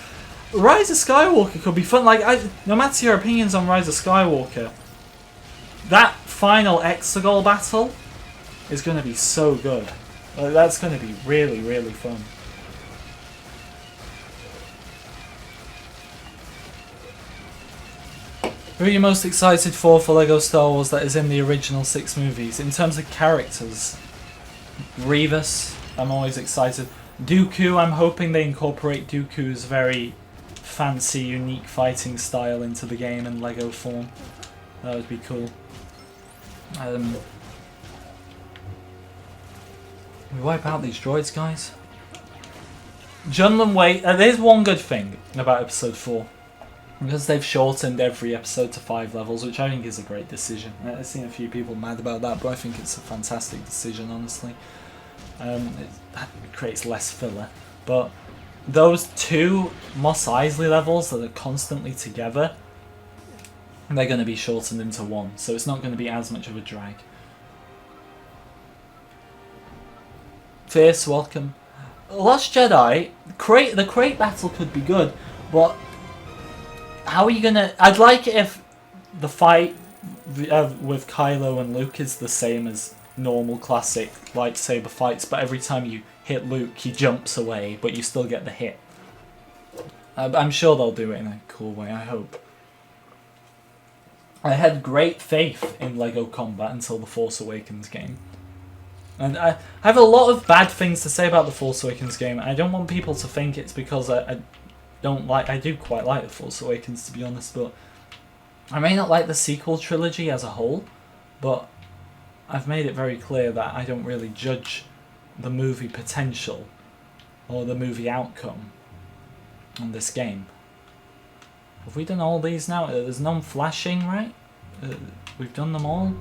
A: Rise of Skywalker could be fun. Like, no matter your opinions on Rise of Skywalker, that final Exegol battle is going to be so good. That's going to be really, really fun. Who are you most excited for LEGO Star Wars that is in the original 6 movies? In terms of characters, Grievous, I'm always excited. Dooku, I'm hoping they incorporate Dooku's very fancy, unique fighting style into the game in Lego form. That would be cool. We wipe out these droids, guys. Junlin Wei, there's one good thing about episode 4. Because they've shortened every episode to 5 levels, which I think is a great decision. I've seen a few people mad about that, but I think it's a fantastic decision, honestly. It creates less filler. But those 2 Mos Eisley levels that are constantly together, they're going to be shortened into 1, so it's not going to be as much of a drag. Fierce, welcome. Last Jedi, the crate battle could be good, but how are you gonna... I'd like it if the fight with Kylo and Luke is the same as normal classic lightsaber fights, but every time you hit Luke he jumps away, but you still get the hit. I'm sure they'll do it in a cool way, I hope. I had great faith in LEGO Combat until the Force Awakens game. And I have a lot of bad things to say about the Force Awakens game. I don't want people to think it's because I do quite like the Force Awakens, to be honest, but I may not like the sequel trilogy as a whole, but I've made it very clear that I don't really judge the movie potential or the movie outcome on this game. Have we done all these now? There's none flashing, right? We've done them all?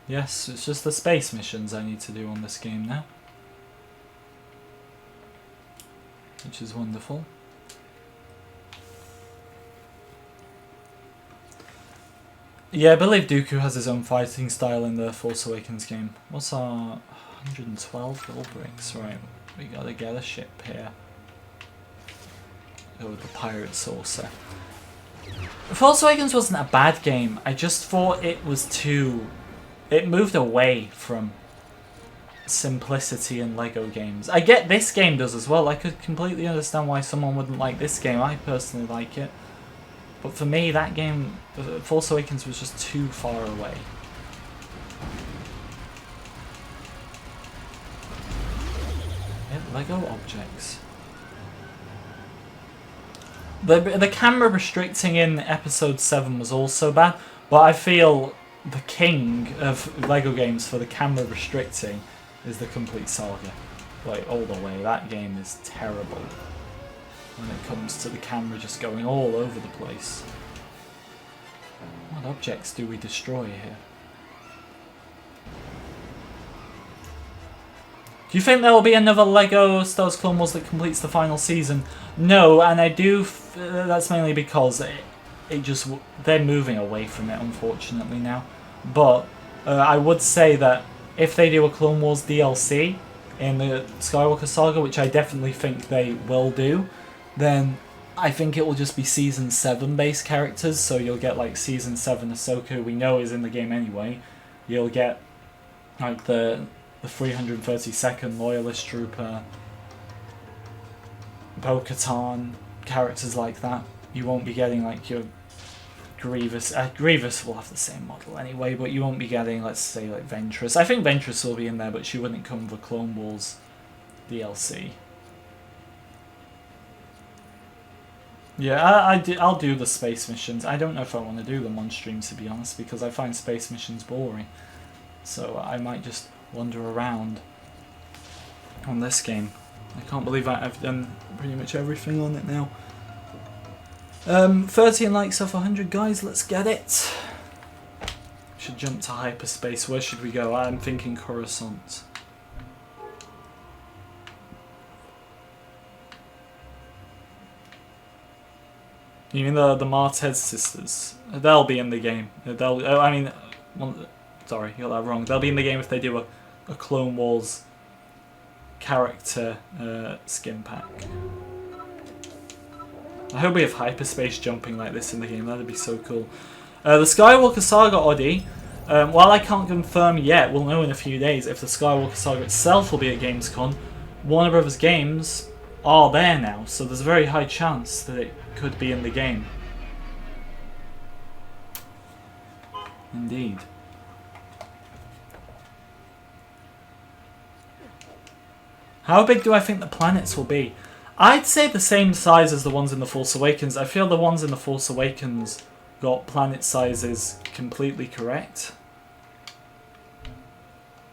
A: Yes, it's just the space missions I need to do on this game now. Which is wonderful. Yeah, I believe Dooku has his own fighting style in the Force Awakens game. What's our 112 gold bricks? Right, we gotta get a ship here. Go with the pirate saucer. Force Awakens wasn't a bad game, I just thought it was too... It moved away from simplicity in LEGO games. I get this game does as well. I could completely understand why someone wouldn't like this game. I personally like it. But for me, that game, Force Awakens, was just too far away. LEGO objects. The camera restricting in episode 7 was also bad, but I feel the king of LEGO games for the camera restricting is the Complete Saga. Like, all the way. That game is terrible when it comes to the camera just going all over the place. What objects do we destroy here? Do you think there will be another LEGO Star Wars Clone Wars that completes the final season? No, and I do... that's mainly because they're moving away from it, unfortunately, now. But I would say that if they do a Clone Wars DLC in the Skywalker Saga, which I definitely think they will do, then I think it will just be Season 7 based characters, so you'll get like Season 7 Ahsoka, who we know is in the game anyway. You'll get like the 332nd Loyalist Trooper, Bo-Katan, characters like that. You won't be getting like your Grievous. Grievous will have the same model anyway, but you won't be getting, let's say, like Ventress. I think Ventress will be in there, but she wouldn't come with Clone Wars DLC. Yeah, I'll do the space missions. I don't know if I want to do them on stream, to be honest, because I find space missions boring. So I might just wander around on this game. I can't believe I've done pretty much everything on it now. 13 likes off 100, guys. Let's get it. Should jump to hyperspace. Where should we go? I'm thinking Coruscant. You mean the Martez sisters? They'll be in the game. Sorry, you got that wrong. They'll be in the game if they do a Clone Wars character skin pack. I hope we have hyperspace jumping like this in the game. That'd be so cool. The Skywalker Saga Oddie. While I can't confirm yet, we'll know in a few days if the Skywalker Saga itself will be at Gamescom. Warner Brothers games are there now, so there's a very high chance that it could be in the game. Indeed. How big do I think the planets will be? I'd say the same size as the ones in The Force Awakens. I feel the ones in The Force Awakens got planet sizes completely correct.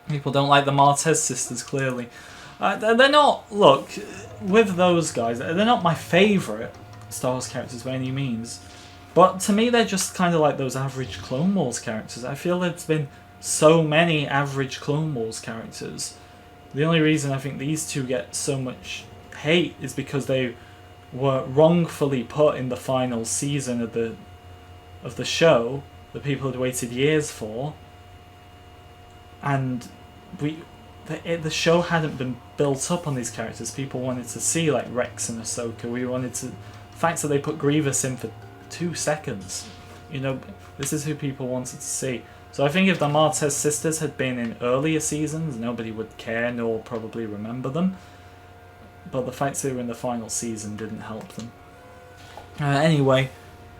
A: People don't like the Martez sisters, clearly. They're not, look, with those guys, they're not my favourite Star Wars characters by any means. But to me, they're just kind of like those average Clone Wars characters. I feel there's been so many average Clone Wars characters. The only reason I think these two get so much hate is because they were wrongfully put in the final season of the show that people had waited years for. And the show hadn't been built up on these characters. People wanted to see like Rex and Ahsoka. We wanted to... The fact that they put Grievous in for 2 seconds. You know, this is who people wanted to see. So I think if the Martez sisters had been in earlier seasons, nobody would care nor probably remember them. But the fact that they were in the final season didn't help them. Anyway,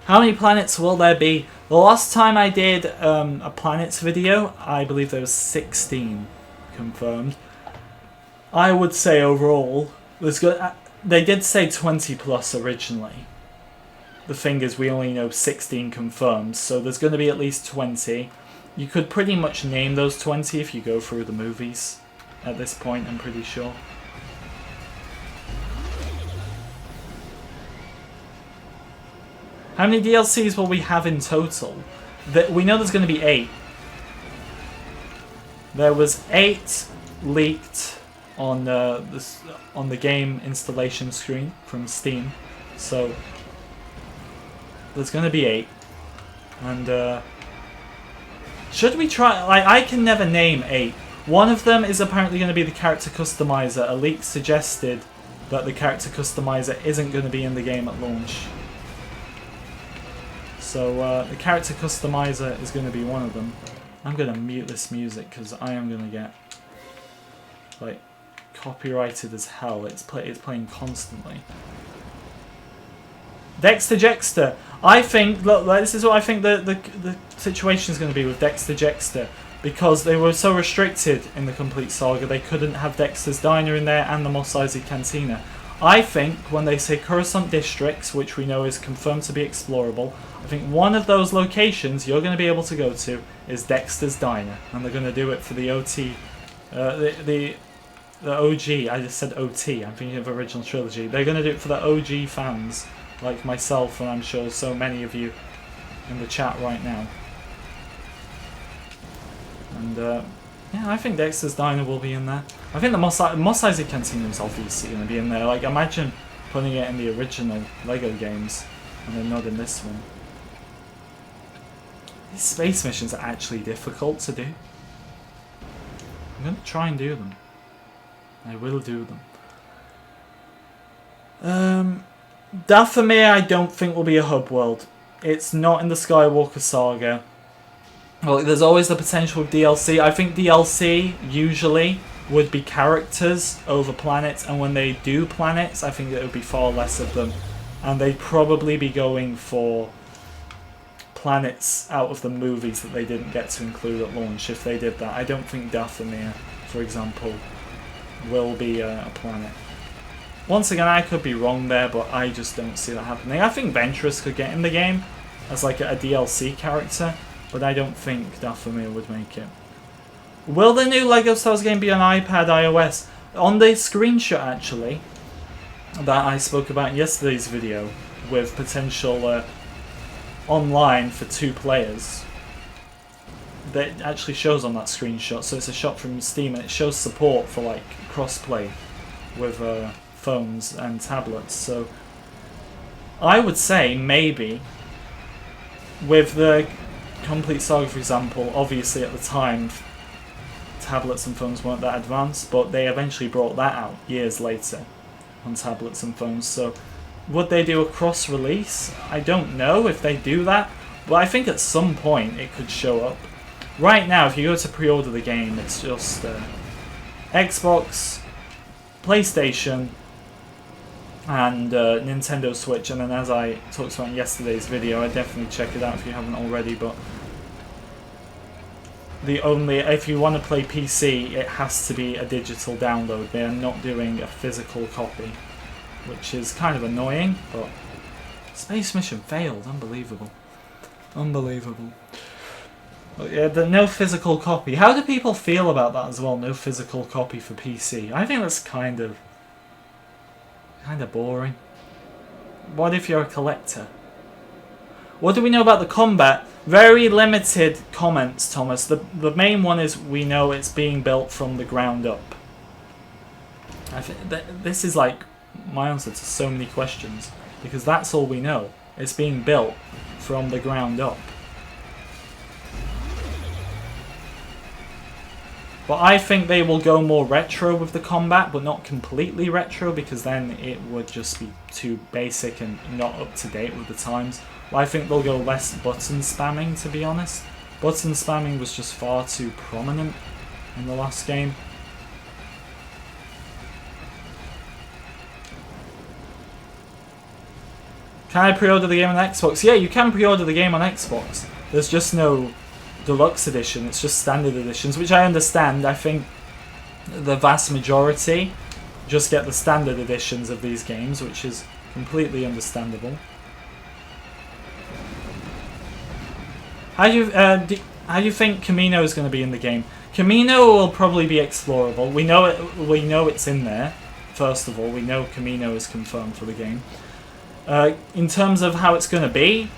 A: how many planets will there be? The last time I did a planets video, I believe there was 16 confirmed. I would say overall, they did say 20 plus originally. The thing is, we only know 16 confirmed, so there's going to be at least 20. You could pretty much name those 20 if you go through the movies at this point, I'm pretty sure. How many DLCs will we have in total? We know there's going to be 8. There was 8 leaked on the game installation screen from Steam, so there's going to be 8. And should we try? Like, I can never name 8. One of them is apparently going to be the character customizer. A leak suggested that the character customizer isn't going to be in the game at launch. So the character customizer is going to be one of them. I'm going to mute this music because I am going to get like copyrighted as hell. It's playing constantly. Dexter Jettster. I think, look, this is what I think the situation is going to be with Dexter Jettster, because they were so restricted in the complete saga. They couldn't have Dexter's Diner in there and the Mos Eisley Cantina. I think when they say Coruscant districts, which we know is confirmed to be explorable, I think one of those locations you're going to be able to go to is Dexter's Diner, and they're going to do it for the OT, the OG. I just said OT. I'm thinking of original trilogy. They're going to do it for the OG fans like myself, and I'm sure so many of you in the chat right now. And yeah, I think Dexter's Diner will be in there. I think the Mos Eisley Cantina is obviously going to be in there. Like, imagine putting it in the original LEGO games and then not in this one. These space missions are actually difficult to do. I'm going to try and do them. I will do them. Dathomir I don't think will be a hub world. It's not in the Skywalker Saga. Well, there's always the potential of DLC. I think DLC usually would be characters over planets, and when they do planets, I think it would be far less of them. And they'd probably be going for planets out of the movies that they didn't get to include at launch if they did that. I don't think Dathomir, for example, will be a planet. Once again, I could be wrong there, but I just don't see that happening. I think Ventress could get in the game as like a DLC character, but I don't think Dathomir would make it. Will the new LEGO Star Wars game be on iPad, iOS? On the screenshot, actually, that I spoke about in yesterday's video, with potential online for 2 players, that actually shows on that screenshot. So it's a shot from Steam, and it shows support for like crossplay with phones and tablets. So I would say maybe with the Complete Saga, for example, obviously at the time tablets and phones weren't that advanced, but they eventually brought that out years later on tablets and phones. So would they do a cross-release? I don't know if they do that, but I think at some point it could show up. Right now, if you go to pre-order the game, it's just Xbox, PlayStation, and Nintendo Switch. And then, as I talked about in yesterday's video, I'd definitely check it out if you haven't already. But if you want to play PC, it has to be a digital download. They are not doing a physical copy, which is kind of annoying, but Space Mission failed. Unbelievable. Unbelievable. But yeah, no physical copy. How do people feel about that as well? No physical copy for PC. I think that's kind of boring. What if you're a collector? What do we know about the combat? Very limited comments, Thomas. The main one is we know it's being built from the ground up. I think this is like my answer to so many questions, because that's all we know. It's being built from the ground up. But I think they will go more retro with the combat, but not completely retro, because then it would just be too basic and not up to date with the times. Well, I think they'll go less button spamming, to be honest. Button spamming was just far too prominent in the last game. Can I pre-order the game on Xbox? Yeah, you can pre-order the game on Xbox. There's just no deluxe edition, it's just standard editions, which I understand. I think the vast majority just get the standard editions of these games, which is completely understandable. How do you think Camino is going to be in the game? Camino will probably be explorable. We know it's in there. First of all, we know Camino is confirmed for the game. In terms of how it's going to be,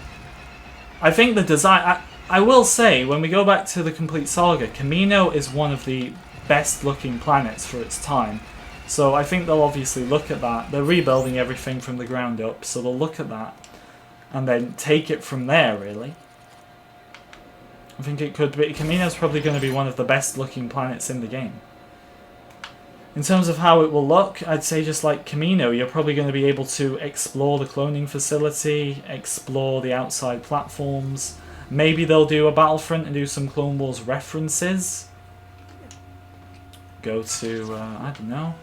A: I think the design. I will say, when we go back to the complete saga, Camino is one of the best looking planets for its time. So I think they'll obviously look at that. They're rebuilding everything from the ground up, so they'll look at that and then take it from there, really. I think it could be. Camino's probably going to be one of the best looking planets in the game. In terms of how it will look, I'd say just like Camino, you're probably going to be able to explore the cloning facility, explore the outside platforms. Maybe they'll do a Battlefront and do some Clone Wars references. Go to, I don't know,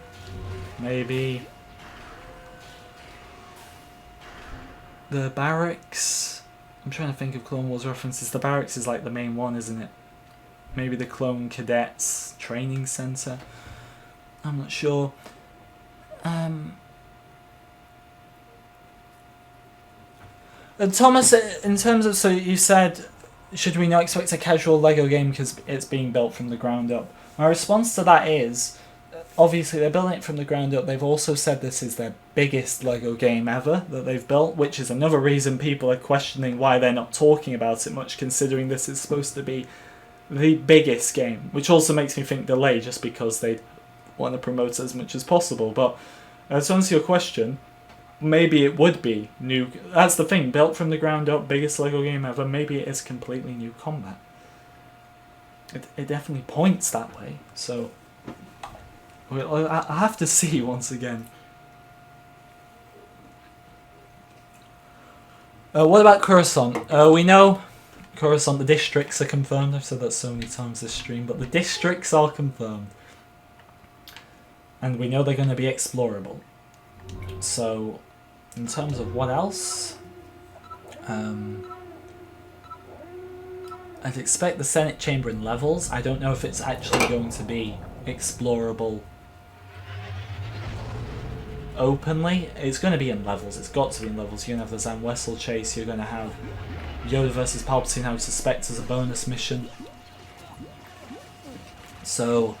A: maybe the barracks. I'm trying to think of Clone Wars references. The barracks is like the main one, isn't it? Maybe the Clone Cadets Training Center. I'm not sure. Thomas, in terms of, so you said, should we not expect a casual LEGO game because it's being built from the ground up? My response to that is, obviously they're building it from the ground up. They've also said this is their biggest LEGO game ever that they've built, which is another reason people are questioning why they're not talking about it much, considering this is supposed to be the biggest game, which also makes me think delay just because they want to promote it as much as possible. But to answer your question, maybe it would be new. That's the thing, built from the ground up, biggest LEGO game ever. Maybe it is completely new combat. It definitely points that way. So I have to see once again. What about Coruscant? We know Coruscant, the districts are confirmed. I've said that so many times this stream, but the districts are confirmed. And we know they're going to be explorable. So, in terms of what else, I'd expect the Senate Chamber in levels. I don't know if it's actually going to be explorable openly. It's going to be in levels. It's got to be in levels. You're going to have the Zam Wessel chase. You're going to have Yoda versus Palpatine, I would suspect, as a bonus mission. So,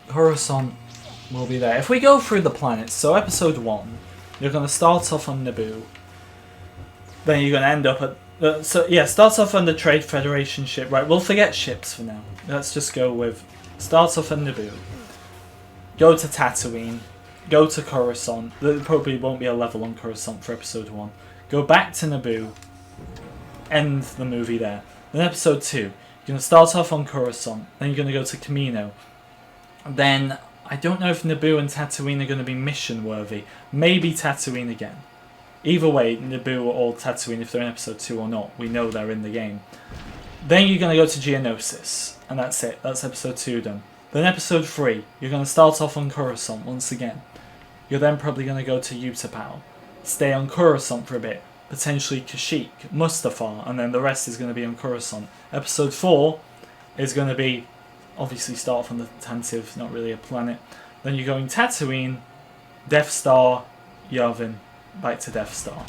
A: Coruscant will be there. If we go through the planets, so episode 1, you're going to start off on Naboo. Then you're going to end up at... starts off on the Trade Federation ship. Right, we'll forget ships for now. Let's just go with... Starts off on Naboo. Go to Tatooine. Go to Coruscant. There probably won't be a level on Coruscant for episode 1. Go back to Naboo. End the movie there. Then episode 2. You're going to start off on Coruscant. Then you're going to go to Camino. Then, I don't know if Naboo and Tatooine are going to be mission worthy. Maybe Tatooine again. Either way, Naboo or Tatooine, if they're in episode 2 or not, we know they're in the game. Then you're going to go to Geonosis. And that's it. That's episode 2 done. Then episode 3, you're going to start off on Coruscant once again. You're then probably going to go to Utapau. Stay on Coruscant for a bit. potentially Kashyyyk, Mustafar, and then the rest is going to be on Coruscant. Episode 4 is going to be, obviously start off on the Tantive, not really a planet. Then you're going Tatooine, Death Star, Yavin, back to Death Star.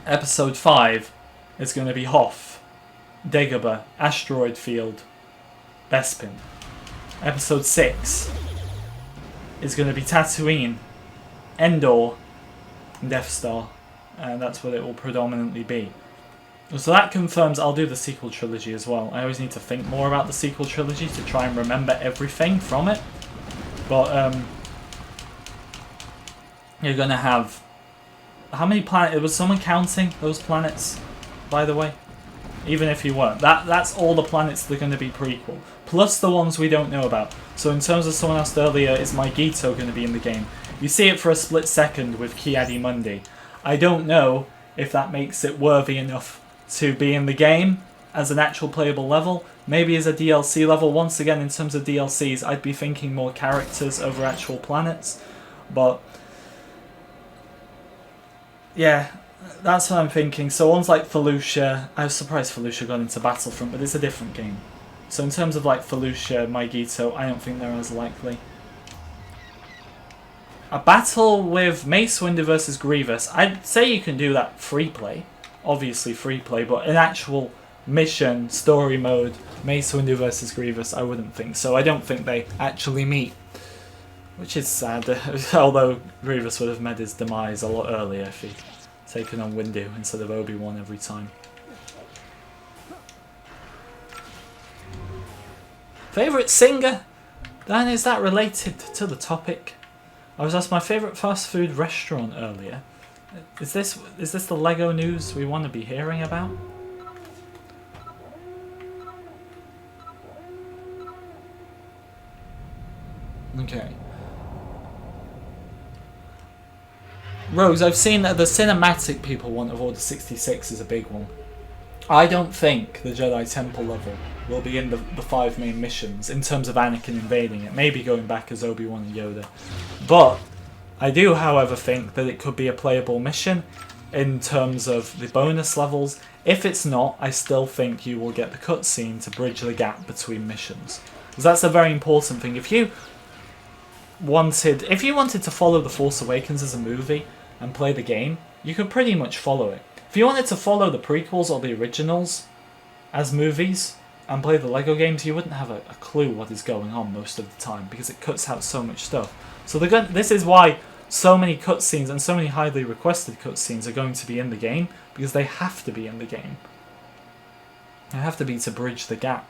A: Episode 5 is going to be Hoth, Dagobah, Asteroid Field, Bespin. Episode 6 is going to be Tatooine, Endor, and Death Star. And that's what it will predominantly be. So that confirms I'll do the sequel trilogy as well. I always need to think more about the sequel trilogy to try and remember everything from it. But you're going to have... How many planets... Was someone counting those planets, by the way? Even if you weren't. That's all the planets that are going to be prequel. Plus the ones we don't know about. So in terms of someone asked earlier, is Maigito going to be in the game? You see it for a split second with Ki-Adi-Mundi. I don't know if that makes it worthy enough to be in the game as an actual playable level. Maybe as a DLC level. Once again, in terms of DLCs, I'd be thinking more characters over actual planets. But yeah, that's what I'm thinking. So ones like Felucia, I was surprised Felucia got into Battlefront, but it's a different game. So in terms of like Felucia, Maigito, I don't think they're as likely. A battle with Mace Windu versus Grievous, I'd say you can do that free play. Obviously free play, but an actual mission, story mode, Mace Windu versus Grievous, I wouldn't think so. I don't think they actually meet. Which is sad, although Grievous would have met his demise a lot earlier if he'd taken on Windu instead of Obi-Wan every time. Favourite singer? Dan, is that related to the topic? I was asked my favourite fast food restaurant earlier. Is this the Lego news we want to be hearing about? Okay. Rose, I've seen that the cinematic people want of Order 66 is a big one. I don't think the Jedi Temple level will be in the 5 main missions in terms of Anakin invading it. Maybe going back as Obi-Wan and Yoda. But I do, however, think that it could be a playable mission in terms of the bonus levels. If it's not, I still think you will get the cutscene to bridge the gap between missions. Because that's a very important thing. If you wanted to follow The Force Awakens as a movie and play the game, you could pretty much follow it. If you wanted to follow the prequels or the originals as movies and play the Lego games, you wouldn't have a clue what is going on most of the time because it cuts out so much stuff. So this is why so many cutscenes and so many highly requested cutscenes are going to be in the game, because they have to be in the game. They have to be to bridge the gap.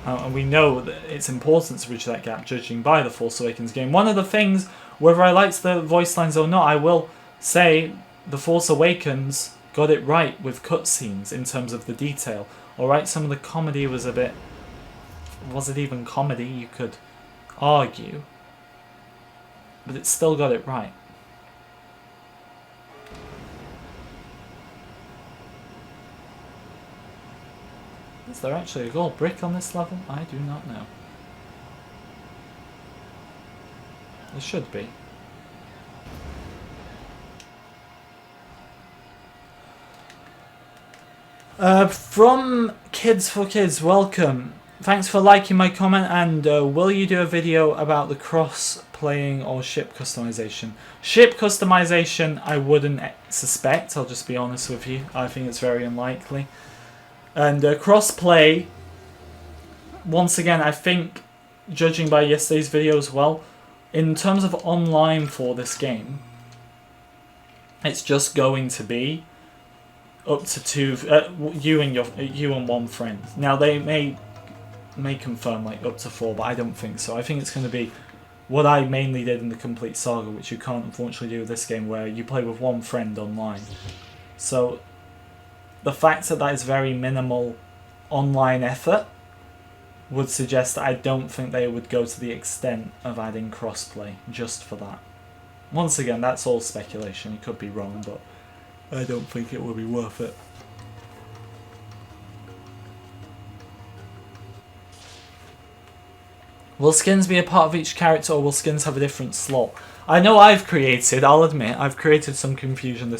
A: And we know that it's important to bridge that gap, judging by the Force Awakens game. One of the things, whether I liked the voice lines or not, I will say the Force Awakens got it right with cutscenes in terms of the detail. Alright, some of the comedy was a bit... Was it even comedy? You could argue. But it still got it right. Is there actually a gold brick on this level? I do not know. There should be. From Kids for Kids, welcome. Thanks for liking my comment, and will you do a video about the cross-playing or ship customization? Ship customization, I wouldn't suspect, I'll just be honest with you. I think it's very unlikely. And cross-play, once again, I think, judging by yesterday's video as well, in terms of online for this game, it's just going to be up to 2, you and one friend. Now they may confirm like up to 4, but I don't think so. I think it's going to be what I mainly did in the Complete Saga, which you can't unfortunately do with this game, where you play with one friend online. So the fact that that is very minimal online effort would suggest that I don't think they would go to the extent of adding crossplay just for that. Once again, that's all speculation. It could be wrong, but I don't think it would be worth it. Will skins be a part of each character, or will skins have a different slot? I know I'll admit, I've created some confusion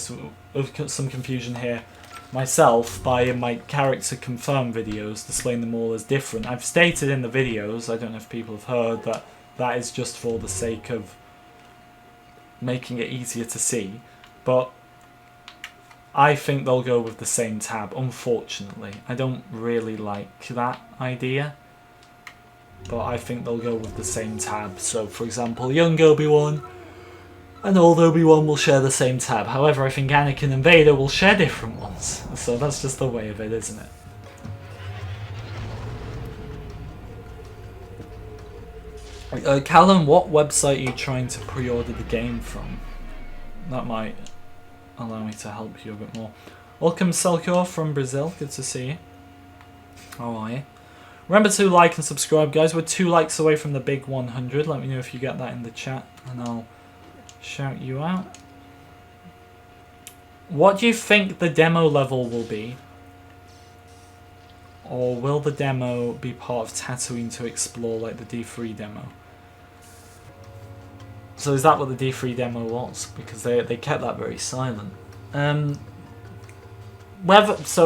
A: here myself by my character confirm videos, displaying them all as different. I've stated in the videos, I don't know if people have heard, that that is just for the sake of making it easier to see, but I think they'll go with the same tab, unfortunately. I don't really like that idea, but I think they'll go with the same tab. So, for example, young Obi-Wan and old Obi-Wan will share the same tab. However, I think Anakin and Vader will share different ones. So that's just the way of it, isn't it? Callum, what website are you trying to pre-order the game from? That might allow me to help you a bit more. Welcome, Selkor from Brazil. Good to see you. How are you? Remember to like and subscribe, guys. We're 2 likes away from the big 100. Let me know if you get that in the chat, and I'll shout you out. What do you think the demo level will be? Or will the demo be part of Tatooine to explore, like the D3 demo? So is that what the D3 demo was? Because they kept that very silent. So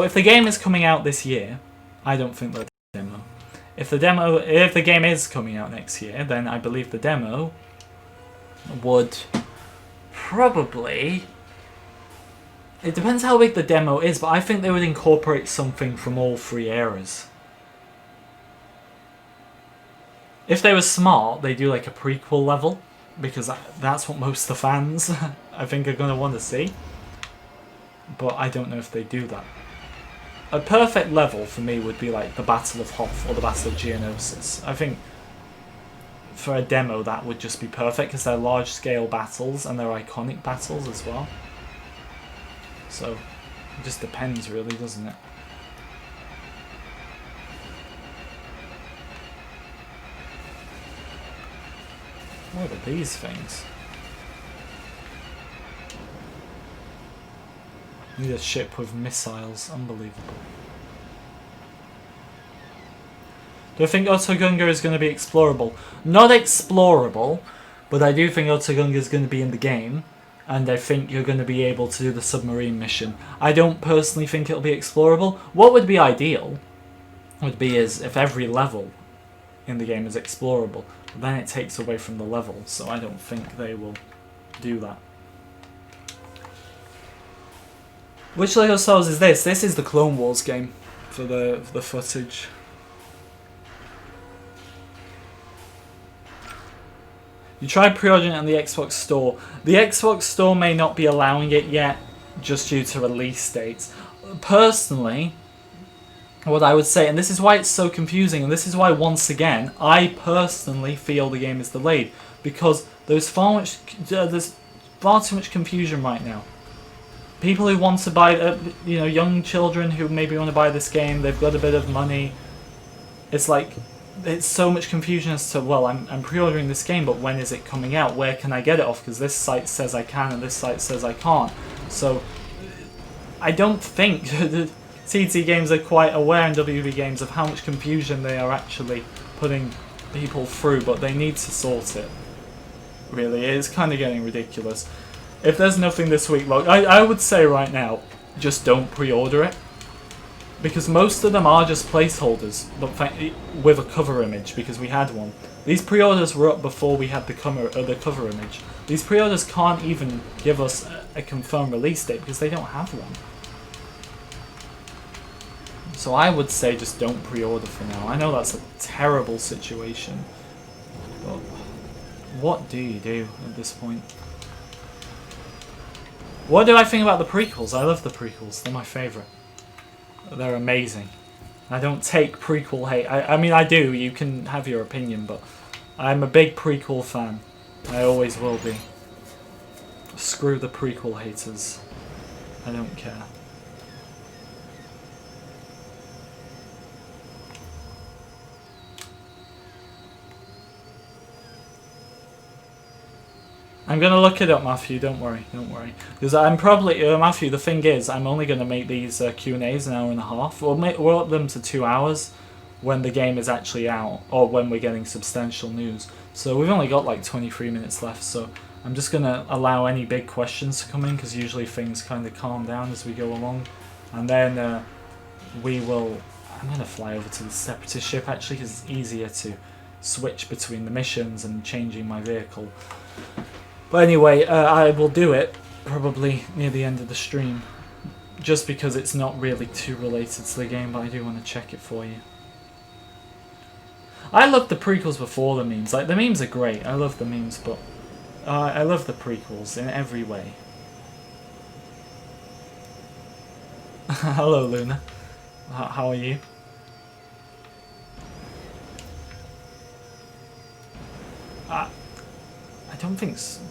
A: if the game is coming out this year, I don't think they'll do a demo. If the game is coming out next year, then I believe the demo would probably... It depends how big the demo is, but I think they would incorporate something from all 3 eras. If they were smart, they do like a prequel level, because that's what most of the fans I think are going to want to see. But I don't know if they do that. A perfect level for me would be like the Battle of Hoth or the Battle of Geonosis. I think for a demo that would just be perfect, because they're large scale battles and they're iconic battles as well. So it just depends really, doesn't it? What are these things? Need a ship with missiles. Unbelievable. Do I think Otogunga is going to be explorable? Not explorable, but I do think Otogunga is going to be in the game, and I think you're going to be able to do the submarine mission. I don't personally think it'll be explorable. What would be ideal would be is if every level in the game is explorable, but then it takes away from the level, so I don't think they will do that. Which Lego Star Wars is this? This is the Clone Wars game for the footage. You tried pre-ordering it on the Xbox Store. The Xbox Store may not be allowing it yet, just due to release dates. Personally, what I would say, and this is why it's so confusing, and this is why, once again, I personally feel the game is delayed, because there's far too much confusion right now. People who want to buy, young children who maybe want to buy this game, they've got a bit of money. It's like, it's so much confusion as to, well, I'm pre-ordering this game, but when is it coming out? Where can I get it off? Because this site says I can and this site says I can't. So, I don't think that TT Games are quite aware, and WB Games, of how much confusion they are actually putting people through, but they need to sort it. Really, it is kind of getting ridiculous. If there's nothing this week, look, I would say right now, just don't pre-order it. Because most of them are just placeholders, but with a cover image, because we had one. These pre-orders were up before we had the cover image. These pre-orders can't even give us a confirmed release date, because they don't have one. So I would say just don't pre-order for now. I know that's a terrible situation, but what do you do at this point? What do I think about the prequels? I love the prequels. They're my favourite. They're amazing. I don't take prequel hate. I mean, I do. You can have your opinion, but I'm a big prequel fan. I always will be. Screw the prequel haters. I don't care. I'm going to look it up, Matthew, don't worry. Because I'm probably, Matthew, the thing is, I'm only going to make these Q&As an hour and a half. We'll up them to 2 hours. when the game is actually out, or when we're getting substantial news. So we've only got like 23 minutes left, so I'm just going to allow any big questions to come in, because usually things kind of calm down as we go along. And then we will... I'm going to fly over to the Separatist ship, actually, because it's easier to switch between the missions and changing my vehicle. But anyway, I will do it probably near the end of the stream, just because it's not really too related to the game, but I do want to check it for you. I loved the prequels before the memes. Like, the memes are great. I love the memes, but I love the prequels in every way. Hello, Luna. How are you? I don't think so.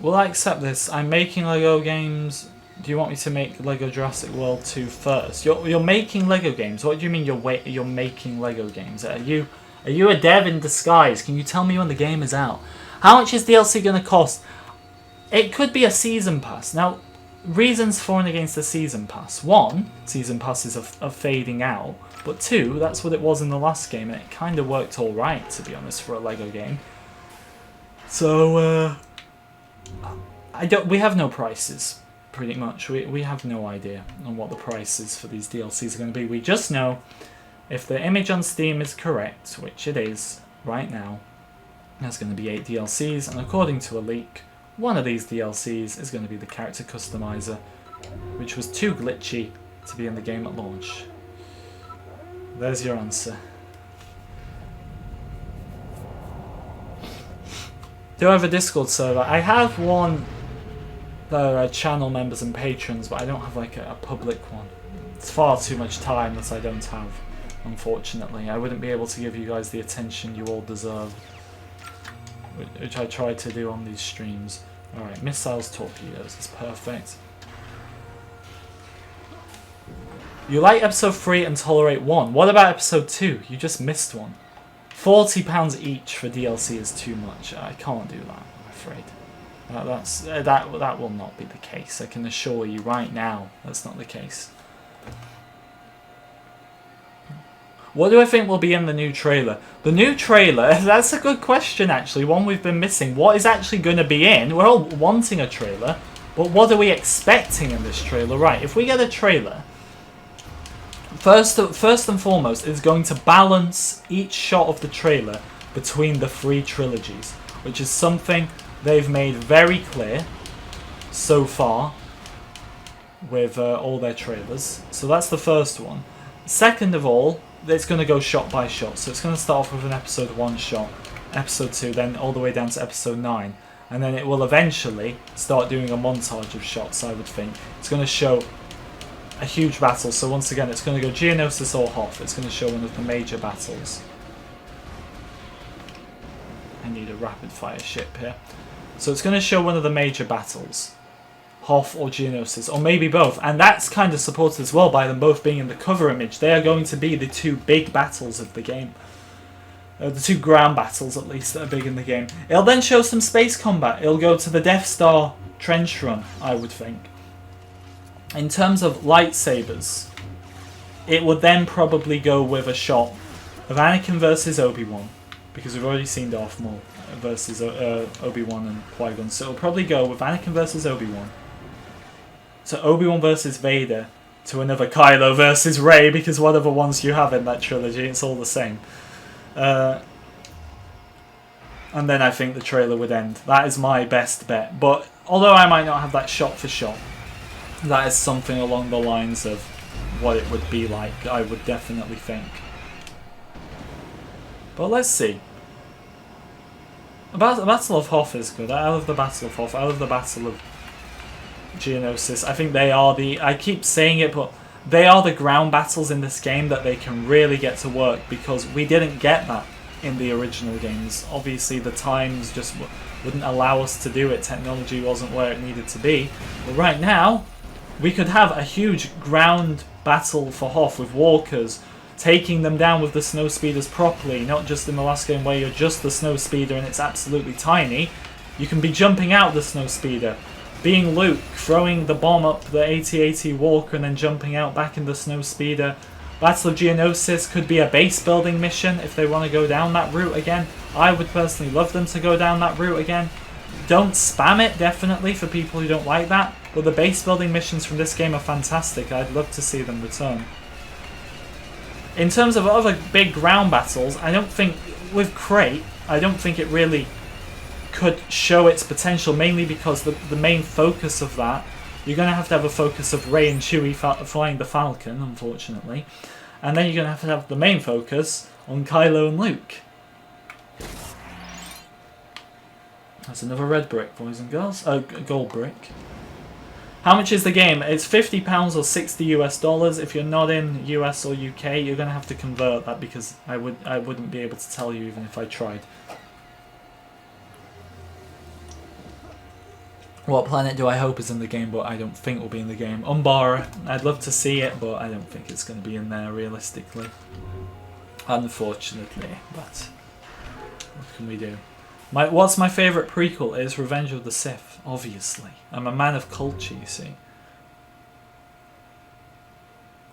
A: Will I accept this? I'm making Lego games. Do you want me to make Lego Jurassic World 2 first? You're making Lego games? What do you mean you're making Lego games? Are you a dev in disguise? Can you tell me when the game is out? How much is DLC going to cost? It could be a season pass. Now, reasons for and against the season pass. One, season passes are fading out. But two, that's what it was in the last game, and it kind of worked all right, to be honest, for a Lego game. So, we have no prices. Pretty much. We have no idea on what the prices for these DLCs are going to be. We just know if the image on Steam is correct, which it is right now, there's going to be 8 DLCs, and according to a leak, one of these DLCs is going to be the character customizer, which was too glitchy to be in the game at launch. There's your answer. Do I have a Discord server? I have one. There are channel members and patrons, but I don't have like a public one. It's far too much time that I don't have, unfortunately. I wouldn't be able to give you guys the attention you all deserve, which I try to do on these streams. Alright, missiles, torpedoes, is perfect. You like episode 3 and tolerate 1. What about episode 2? You just missed one. £40 each for DLC is too much. I can't do that, I'm afraid. That will not be the case. I can assure you right now that's not the case. What do I think will be in the new trailer? The new trailer, that's a good question actually, one we've been missing. What is actually going to be in? We're all wanting a trailer, but what are we expecting in this trailer? Right, if we get a trailer, first and foremost, it's going to balance each shot of the trailer between the 3 trilogies, which is something they've made very clear so far with all their trailers. So that's the first one. Second of all, it's going to go shot by shot. So it's going to start off with an episode 1 shot, episode 2, then all the way down to episode 9. And then it will eventually start doing a montage of shots, I would think. It's going to show a huge battle. So once again, it's going to go Geonosis or Hoth. It's going to show one of the major battles. I need a rapid fire ship here. So it's going to show one of the major battles. Hoth or Geonosis, or maybe both. And that's kind of supported as well by them both being in the cover image. They are going to be the 2 big battles of the game. The 2 ground battles, at least, that are big in the game. It'll then show some space combat. It'll go to the Death Star trench run, I would think. In terms of lightsabers, it would then probably go with a shot of Anakin versus Obi-Wan, because we've already seen Darth Maul versus Obi-Wan and Qui-Gon. So it'll probably go with Anakin versus Obi-Wan, to Obi-Wan versus Vader, to another Kylo versus Rey, because whatever ones you have in that trilogy, it's all the same. And then I think the trailer would end. That is my best bet. But although I might not have that shot for shot, that is something along the lines of what it would be like, I would definitely think. But let's see. The Battle of Hoth is good. I love the Battle of Hoth. I love the Battle of Geonosis. I think they are the... I keep saying it, but they are the ground battles in this game that they can really get to work, because we didn't get that in the original games. Obviously, the times just wouldn't allow us to do it. Technology wasn't where it needed to be. But right now, we could have a huge ground battle for Hoth with walkers, taking them down with the snow speeders properly, not just in the last game where you're just the snow speeder and it's absolutely tiny. You can be jumping out the snow speeder being Luke, throwing the bomb up the AT-AT walker and then jumping out back in the snow speeder. Battle of Geonosis could be a base building mission if they want to go down that route again. I would personally love them to go down that route again. Don't spam it, definitely, for people who don't like that. But the base building missions from this game are fantastic. I'd love to see them return. In terms of other big ground battles, I don't think, with Crate, I don't think it really could show its potential, mainly because the main focus of that, you're going to have a focus of Rey and Chewie flying the Falcon, unfortunately. And then you're going to have the main focus on Kylo and Luke. That's another red brick, boys and girls. Oh, gold brick. How much is the game? It's £50 or $60 US. If you're not in US or UK, you're going to have to convert that because I wouldn't be able to tell you even if I tried. What planet do I hope is in the game, but I don't think will be in the game? Umbara. I'd love to see it, but I don't think it's going to be in there realistically. Unfortunately, but what can we do? What's my favourite prequel is Revenge of the Sith, obviously. I'm a man of culture, you see.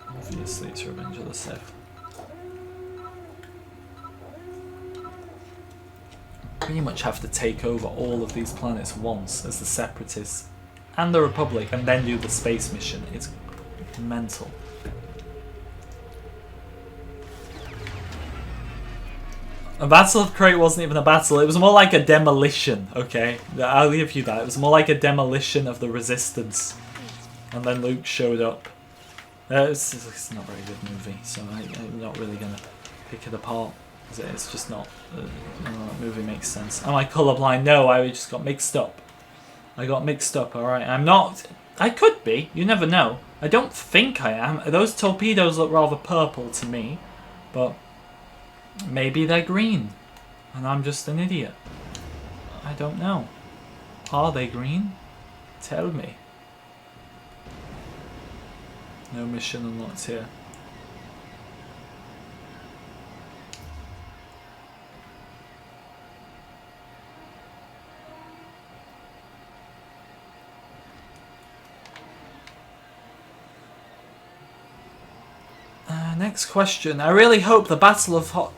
A: Obviously it's Revenge of the Sith. Pretty much have to take over all of these planets once as the Separatists and the Republic and then do the space mission. It's mental. A Battle of Crate wasn't even a battle, it was more like a demolition, okay? I'll give you that. It was more like a demolition of the Resistance. And then Luke showed up. It's not a very good movie, so I'm not really going to pick it apart. It's just not... that movie makes sense. Am I colourblind? No, I just got mixed up. I got mixed up, alright. I'm not... I could be, you never know. I don't think I am. Those torpedoes look rather purple to me, but... maybe they're green, and I'm just an idiot. I don't know. Are they green? Tell me. No mission unlocked here. Next question. I really hope the Battle of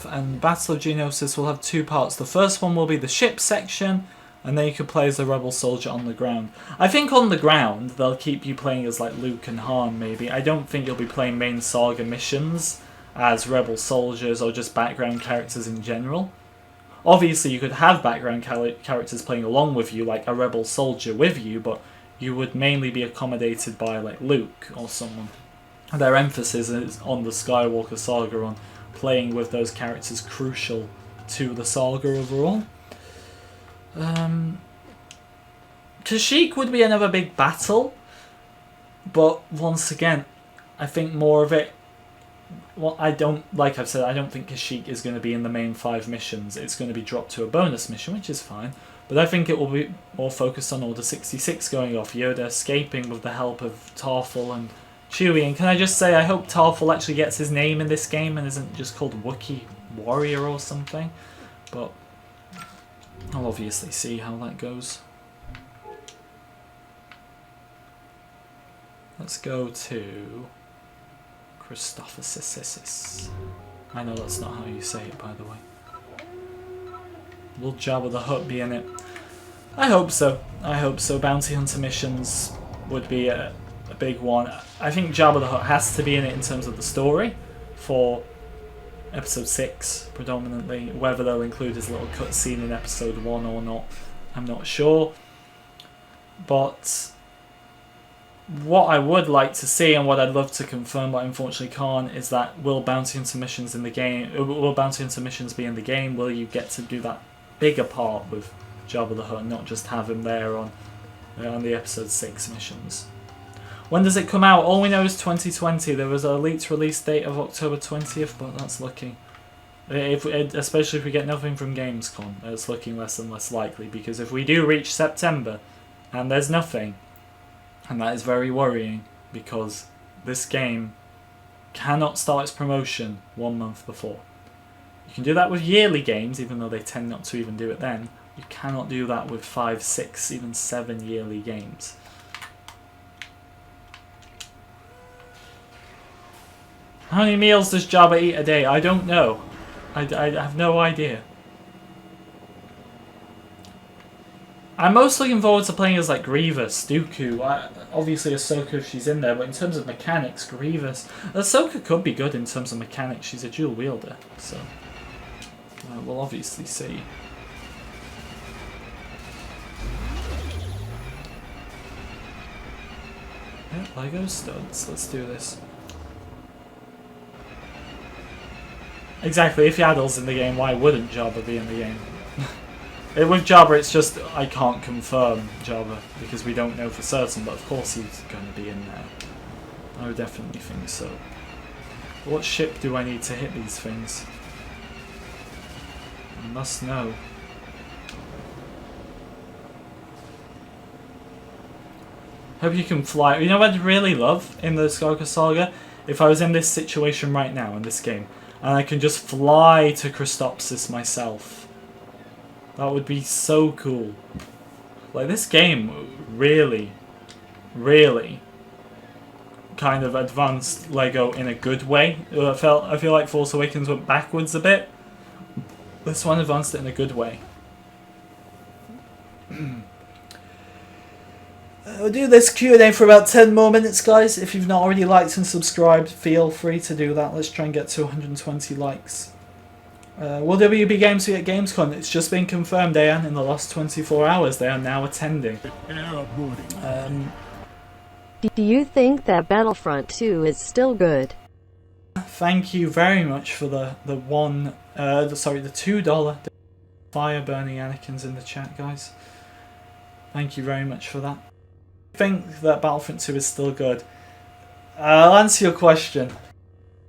A: and Battle of Geonosis will have two parts. The first one will be the ship section, and then you can play as a rebel soldier on the ground. I think on the ground they'll keep you playing as like Luke and Han maybe. I don't think you'll be playing main saga missions as rebel soldiers or just background characters in general. Obviously you could have background characters playing along with you, like a rebel soldier with you, but you would mainly be accommodated by like Luke or someone. Their emphasis is on the Skywalker Saga, on playing with those characters crucial to the saga overall. Kashyyyk would be another big battle, but once again, I think more of it... well, like I've said, I don't think Kashyyyk is going to be in the main 5 missions. It's going to be dropped to a bonus mission, which is fine. But I think it will be more focused on Order 66 going off, Yoda escaping with the help of Tarful and Chewie. And can I just say, I hope Tarful actually gets his name in this game and isn't just called Wookiee Warrior or something. But I'll obviously see how that goes. Let's go to Christophsis. I know that's not how you say it, by the way. Will Jabba the Hutt be in it? I hope so. I hope so. Bounty Hunter missions would be a big one. I think Jabba the Hutt has to be in it in terms of the story for episode 6 predominantly. Whether they'll include his little cutscene in episode 1 or not, I'm not sure. But what I would like to see, and what I'd love to confirm but unfortunately can't, is that will Bounty Hunter missions in the game, will Bounty Hunter missions be in the game? Will you get to do that bigger part with Jabba the Hutt and not just have him there on the episode 6 missions? When does it come out? All we know is 2020. There was a leaked release date of October 20th, but that's looking... especially if we get nothing from Gamescom, it's looking less and less likely, because if we do reach September and there's nothing, and that is very worrying, because this game cannot start its promotion 1 month before. You can do that with yearly games, even though they tend not to even do it then. You cannot do that with 5, 6, even 7 yearly games. How many meals does Jabba eat a day? I don't know. I have no idea. I'm most looking forward to playing as like Grievous, Dooku, obviously Ahsoka if she's in there, but in terms of mechanics, Grievous. Ahsoka could be good in terms of mechanics, she's a dual wielder, so we'll obviously see. Yeah, Lego studs, let's do this. Exactly, if Yaddle's in the game, why wouldn't Jabba be in the game? With Jabba, it's just I can't confirm Jabba because we don't know for certain, but of course he's going to be in there. I would definitely think so. What ship do I need to hit these things? I must know. Hope you can fly. You know what I'd really love in the Skywalker Saga? If I was in this situation right now in this game, and I can just fly to Christopsis myself. That would be so cool. Like, this game really, really kind of advanced LEGO in a good way. I feel like Force Awakens went backwards a bit. This one advanced it in a good way. We'll do this Q&A for about 10 more minutes, guys. If you've not already liked and subscribed, feel free to do that. Let's try and get to 120 likes. Will WB Games be at Gamescom? It's just been confirmed, Ayan, in the last 24 hours. They are now attending.
B: Do you think that Battlefront 2 is still good?
A: Thank you very much for the $2 fire burning Anakin's in the chat, guys. Thank you very much for that. I think that Battlefront 2 is still good. I'll answer your question.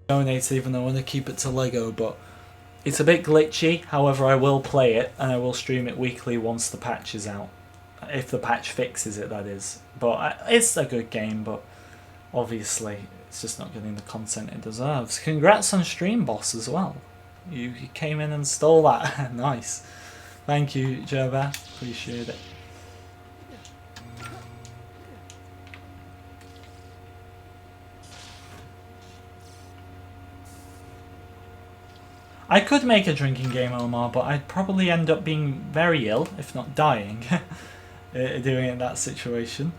A: Donate, even though I want to keep it to LEGO, but it's a bit glitchy. However, I will play it and I will stream it weekly once the patch is out. If the patch fixes it, that is. But it's a good game, but obviously it's just not getting the content it deserves. Congrats on Stream Boss as well. You came in and stole that. Nice. Thank you, Jerva. Appreciate it. I could make a drinking game, Omar, but I'd probably end up being very ill, if not dying, doing it in that situation.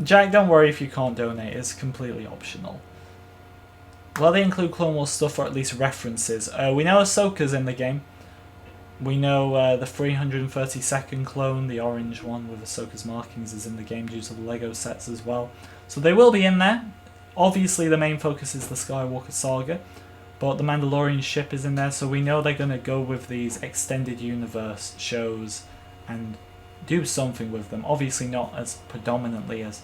A: Jack, don't worry if you can't donate, it's completely optional. Well, they include Clone Wars stuff, or at least references. We know Ahsoka's in the game. We know the 332nd clone, the orange one with Ahsoka's markings, is in the game due to the LEGO sets as well. So they will be in there. Obviously the main focus is the Skywalker Saga. But the Mandalorian ship is in there, so we know they're going to go with these extended universe shows and do something with them. Obviously not as predominantly as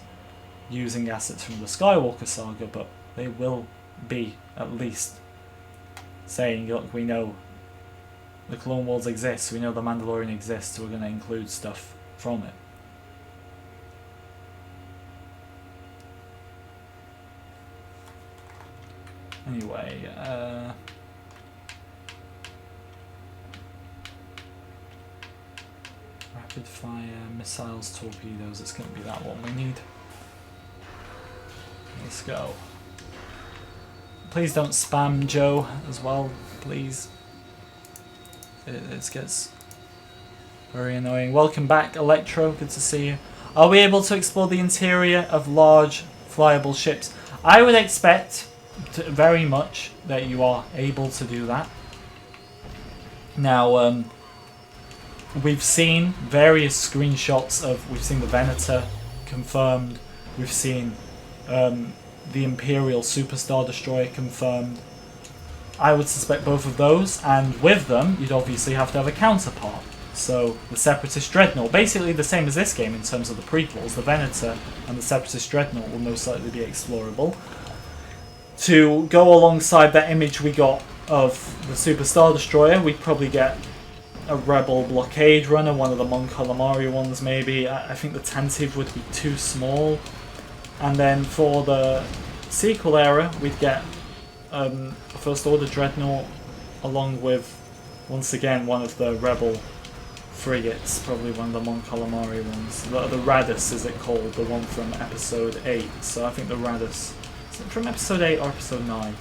A: using assets from the Skywalker Saga, but they will be at least saying, look, we know the Clone Wars exists, we know the Mandalorian exists, so we're going to include stuff from it. Anyway, rapid fire missiles, torpedoes, it's going to be that one we need. Let's go. Please don't spam Joe as well, please. It gets very annoying. Welcome back, Electro, good to see you. Are we able to explore the interior of large flyable ships? I would expect very much that you are able to do that. Now, we've seen various screenshots of, we've seen the Venator confirmed, we've seen the Imperial Superstar Destroyer confirmed. I would suspect both of those, and with them, you'd obviously have to have a counterpart. So, the Separatist Dreadnought, basically the same as this game in terms of the prequels, the Venator and the Separatist Dreadnought will most likely be explorable. To go alongside that image we got of the Superstar Destroyer, we'd probably get a Rebel Blockade Runner, one of the Mon Calamari ones maybe. I think the Tantive would be too small. And then for the sequel era, we'd get a First Order Dreadnought along with, once again, one of the Rebel frigates, probably one of the Mon Calamari ones. The Radus, is it called? The one from episode 8. So I think the Radus... Is it from episode 8 or episode 9?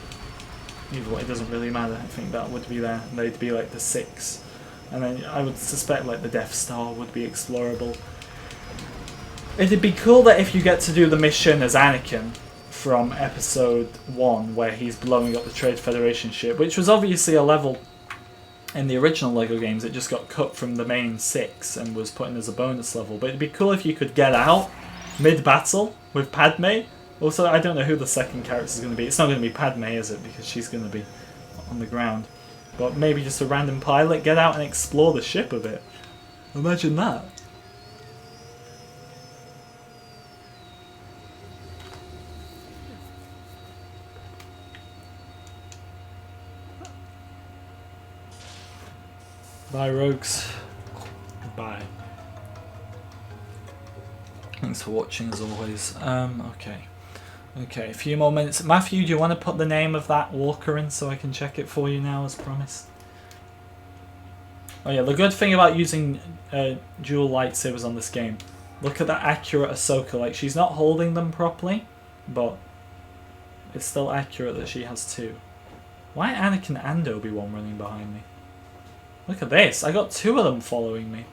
A: Either way, it doesn't really matter. I think that would be there. They'd be like the 6. And then I would suspect like the Death Star would be explorable. It'd be cool that if you get to do the mission as Anakin from episode 1, where he's blowing up the Trade Federation ship, which was obviously a level in the original LEGO games. It just got cut from the main 6 and was put in as a bonus level. But it'd be cool if you could get out mid-battle with Padme. Also, I don't know who the second character is going to be. It's not going to be Padme, is it? Because she's going to be on the ground. But maybe just a random pilot, get out and explore the ship a bit. Imagine that. Bye, rogues. Bye. Thanks for watching as always. Okay. Okay, a few more minutes. Matthew, do you want to put the name of that walker in so I can check it for you now as promised? Oh yeah, the good thing about using dual lightsabers on this game, look at that accurate Ahsoka. Like, she's not holding them properly, but it's still accurate that she has 2. Why Anakin and Obi-Wan running behind me? Look at this, I got 2 of them following me.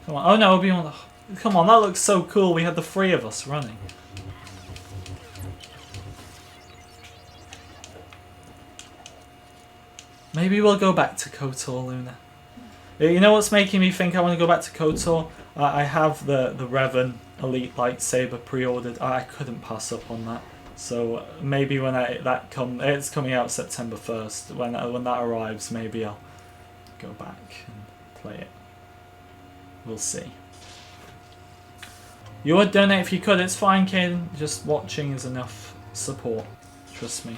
A: Come on, oh no, Obi-Wan. Come on, that looks so cool. We had the 3 of us running. Maybe we'll go back to KOTOR, Luna. You know what's making me think I want to go back to KOTOR? I have the Revan Elite lightsaber pre-ordered. I couldn't pass up on that. So maybe when it's coming out September 1st. When that arrives, maybe I'll go back and play it. We'll see. You would donate if you could. It's fine, Caden. Just watching is enough support. Trust me.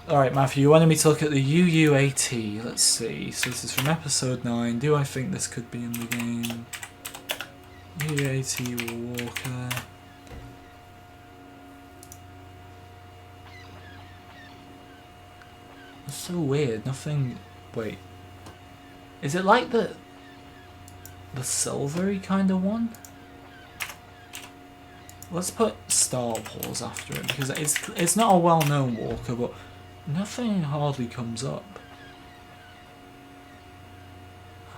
A: Alright, Matthew, you wanted me to look at the UUAT. Let's see. So this is from episode 9. Do I think this could be in the game? UUAT Walker. It's so weird. Nothing... Wait. Is it like the silvery kind of one? Let's put Star Wars after it, because it's not a well-known walker, but nothing hardly comes up.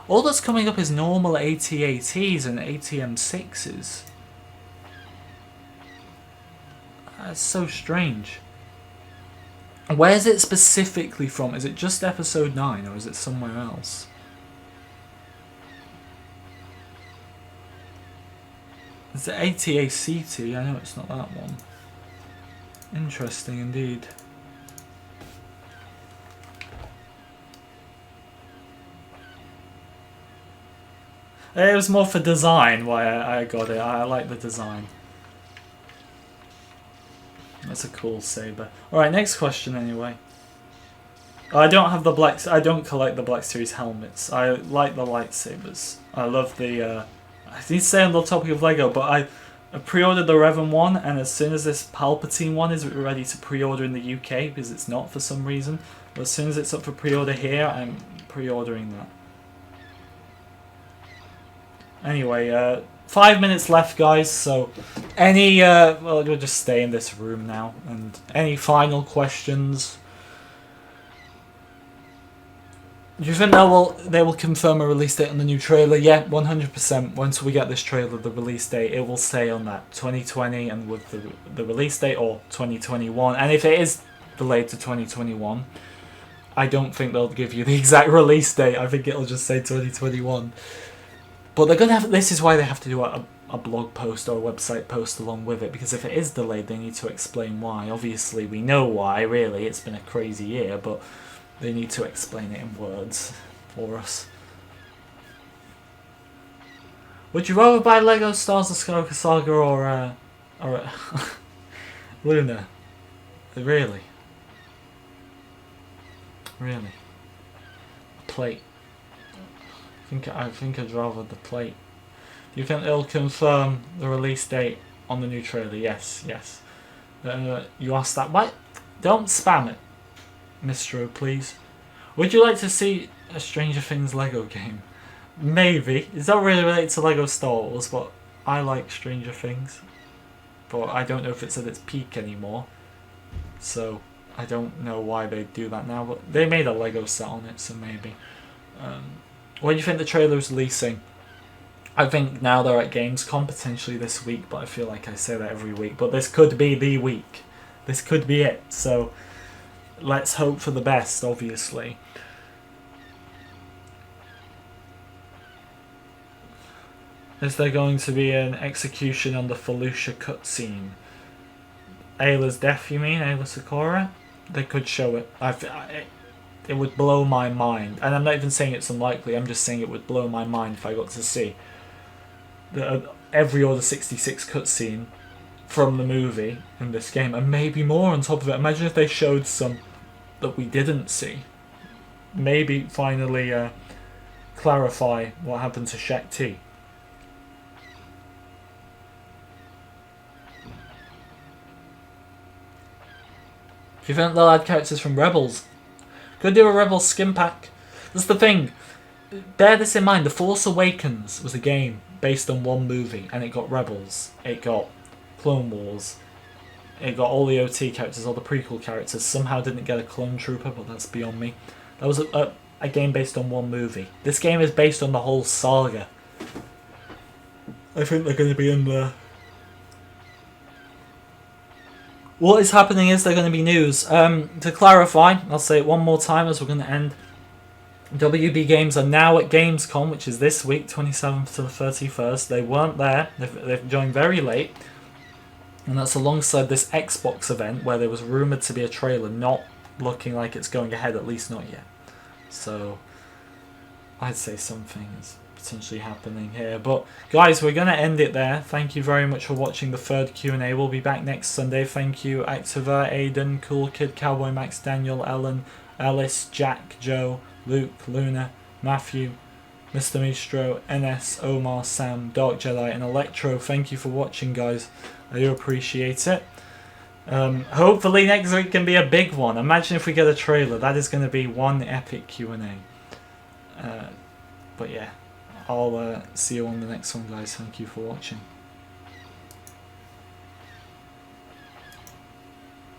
A: All that's coming up is normal AT-ATs and ATM-6s. That's so strange. Where's it specifically from? Is it just episode 9 or is it somewhere else? It's the AT-ACT, I know it's not that one. Interesting indeed. It was more for design why I got it. I like the design. That's a cool saber. Alright, next question anyway. I don't have the black... I don't collect the Black Series helmets. I like the lightsabers. I love the... I need to say on the topic of LEGO, but I pre-ordered the Revan one, and as soon as this Palpatine one is ready to pre-order in the UK, because it's not for some reason, but as soon as it's up for pre-order here, I'm pre-ordering that. Anyway, 5 minutes left, guys, so any... well, we'll just stay in this room now, and any final questions? Do you think they will confirm a release date on the new trailer? Yeah, 100%. Once we get this trailer, the release date, it will say on that 2020 and with the release date, or 2021. And if it is delayed to 2021, I don't think they'll give you the exact release date. I think it'll just say 2021. But they're gonna have. This is why they have to do a blog post or a website post along with it, because if it is delayed, they need to explain why. Obviously, we know why. Really, it's been a crazy year, but they need to explain it in words for us. Would you rather buy Lego Stars of Skywalker Saga or Luna? Really? Really? A plate. I think I'd rather the plate. Do you think it'll confirm the release date on the new trailer? Yes, yes. You asked that. Why? Don't spam it, Mr. O, please. Would you like to see a Stranger Things Lego game? Maybe. It's not really related to Lego Star Wars, but I like Stranger Things. But I don't know if it's at its peak anymore. So I don't know why they do that now. But they made a Lego set on it, so maybe. When do you think the trailer's releasing? I think now they're at Gamescom, potentially this week, but I feel like I say that every week. But this could be the week. This could be it. So let's hope for the best, obviously. Is there going to be an execution on the Felucia cutscene? Ayla's death, you mean? Ayla Sakura? They could show it. It would blow my mind. And I'm not even saying it's unlikely, I'm just saying it would blow my mind if I got to see every Order 66 cutscene from the movie in this game, and maybe more on top of it. Imagine if they showed some that we didn't see. Maybe finally clarify what happened to Shaq T. If you think they'll add characters from Rebels, could do a Rebels skin pack. That's the thing. Bear this in mind. The Force Awakens was a game based on one movie, and it got Rebels, it got Clone Wars, it got all the OT characters, all the prequel characters. Somehow didn't get a Clone Trooper, but that's beyond me. That was a game based on one movie. This game is based on the whole saga. I think they're going to be in there. What is happening is they're going to be news. To clarify, I'll say it one more time as we're going to end. WB Games are now at Gamescom, which is this week, 27th to the 31st. They weren't there. They've joined very late. And that's alongside this Xbox event where there was rumoured to be a trailer, not looking like it's going ahead, at least not yet. So I'd say something is potentially happening here. But guys, we're going to end it there. Thank you very much for watching the third Q&A. We'll be back next Sunday. Thank you, Activa, Aiden, Cool Kid, Cowboy Max, Daniel, Ellen, Ellis, Jack, Joe, Luke, Luna, Matthew, Mr. Mistro, NS, Omar, Sam, Dark Jedi, and Electro. Thank you for watching, guys. I do appreciate it. Hopefully next week can be a big one. Imagine if we get a trailer. That is going to be one epic Q&A. But yeah, I'll see you on the next one, guys. Thank you for watching.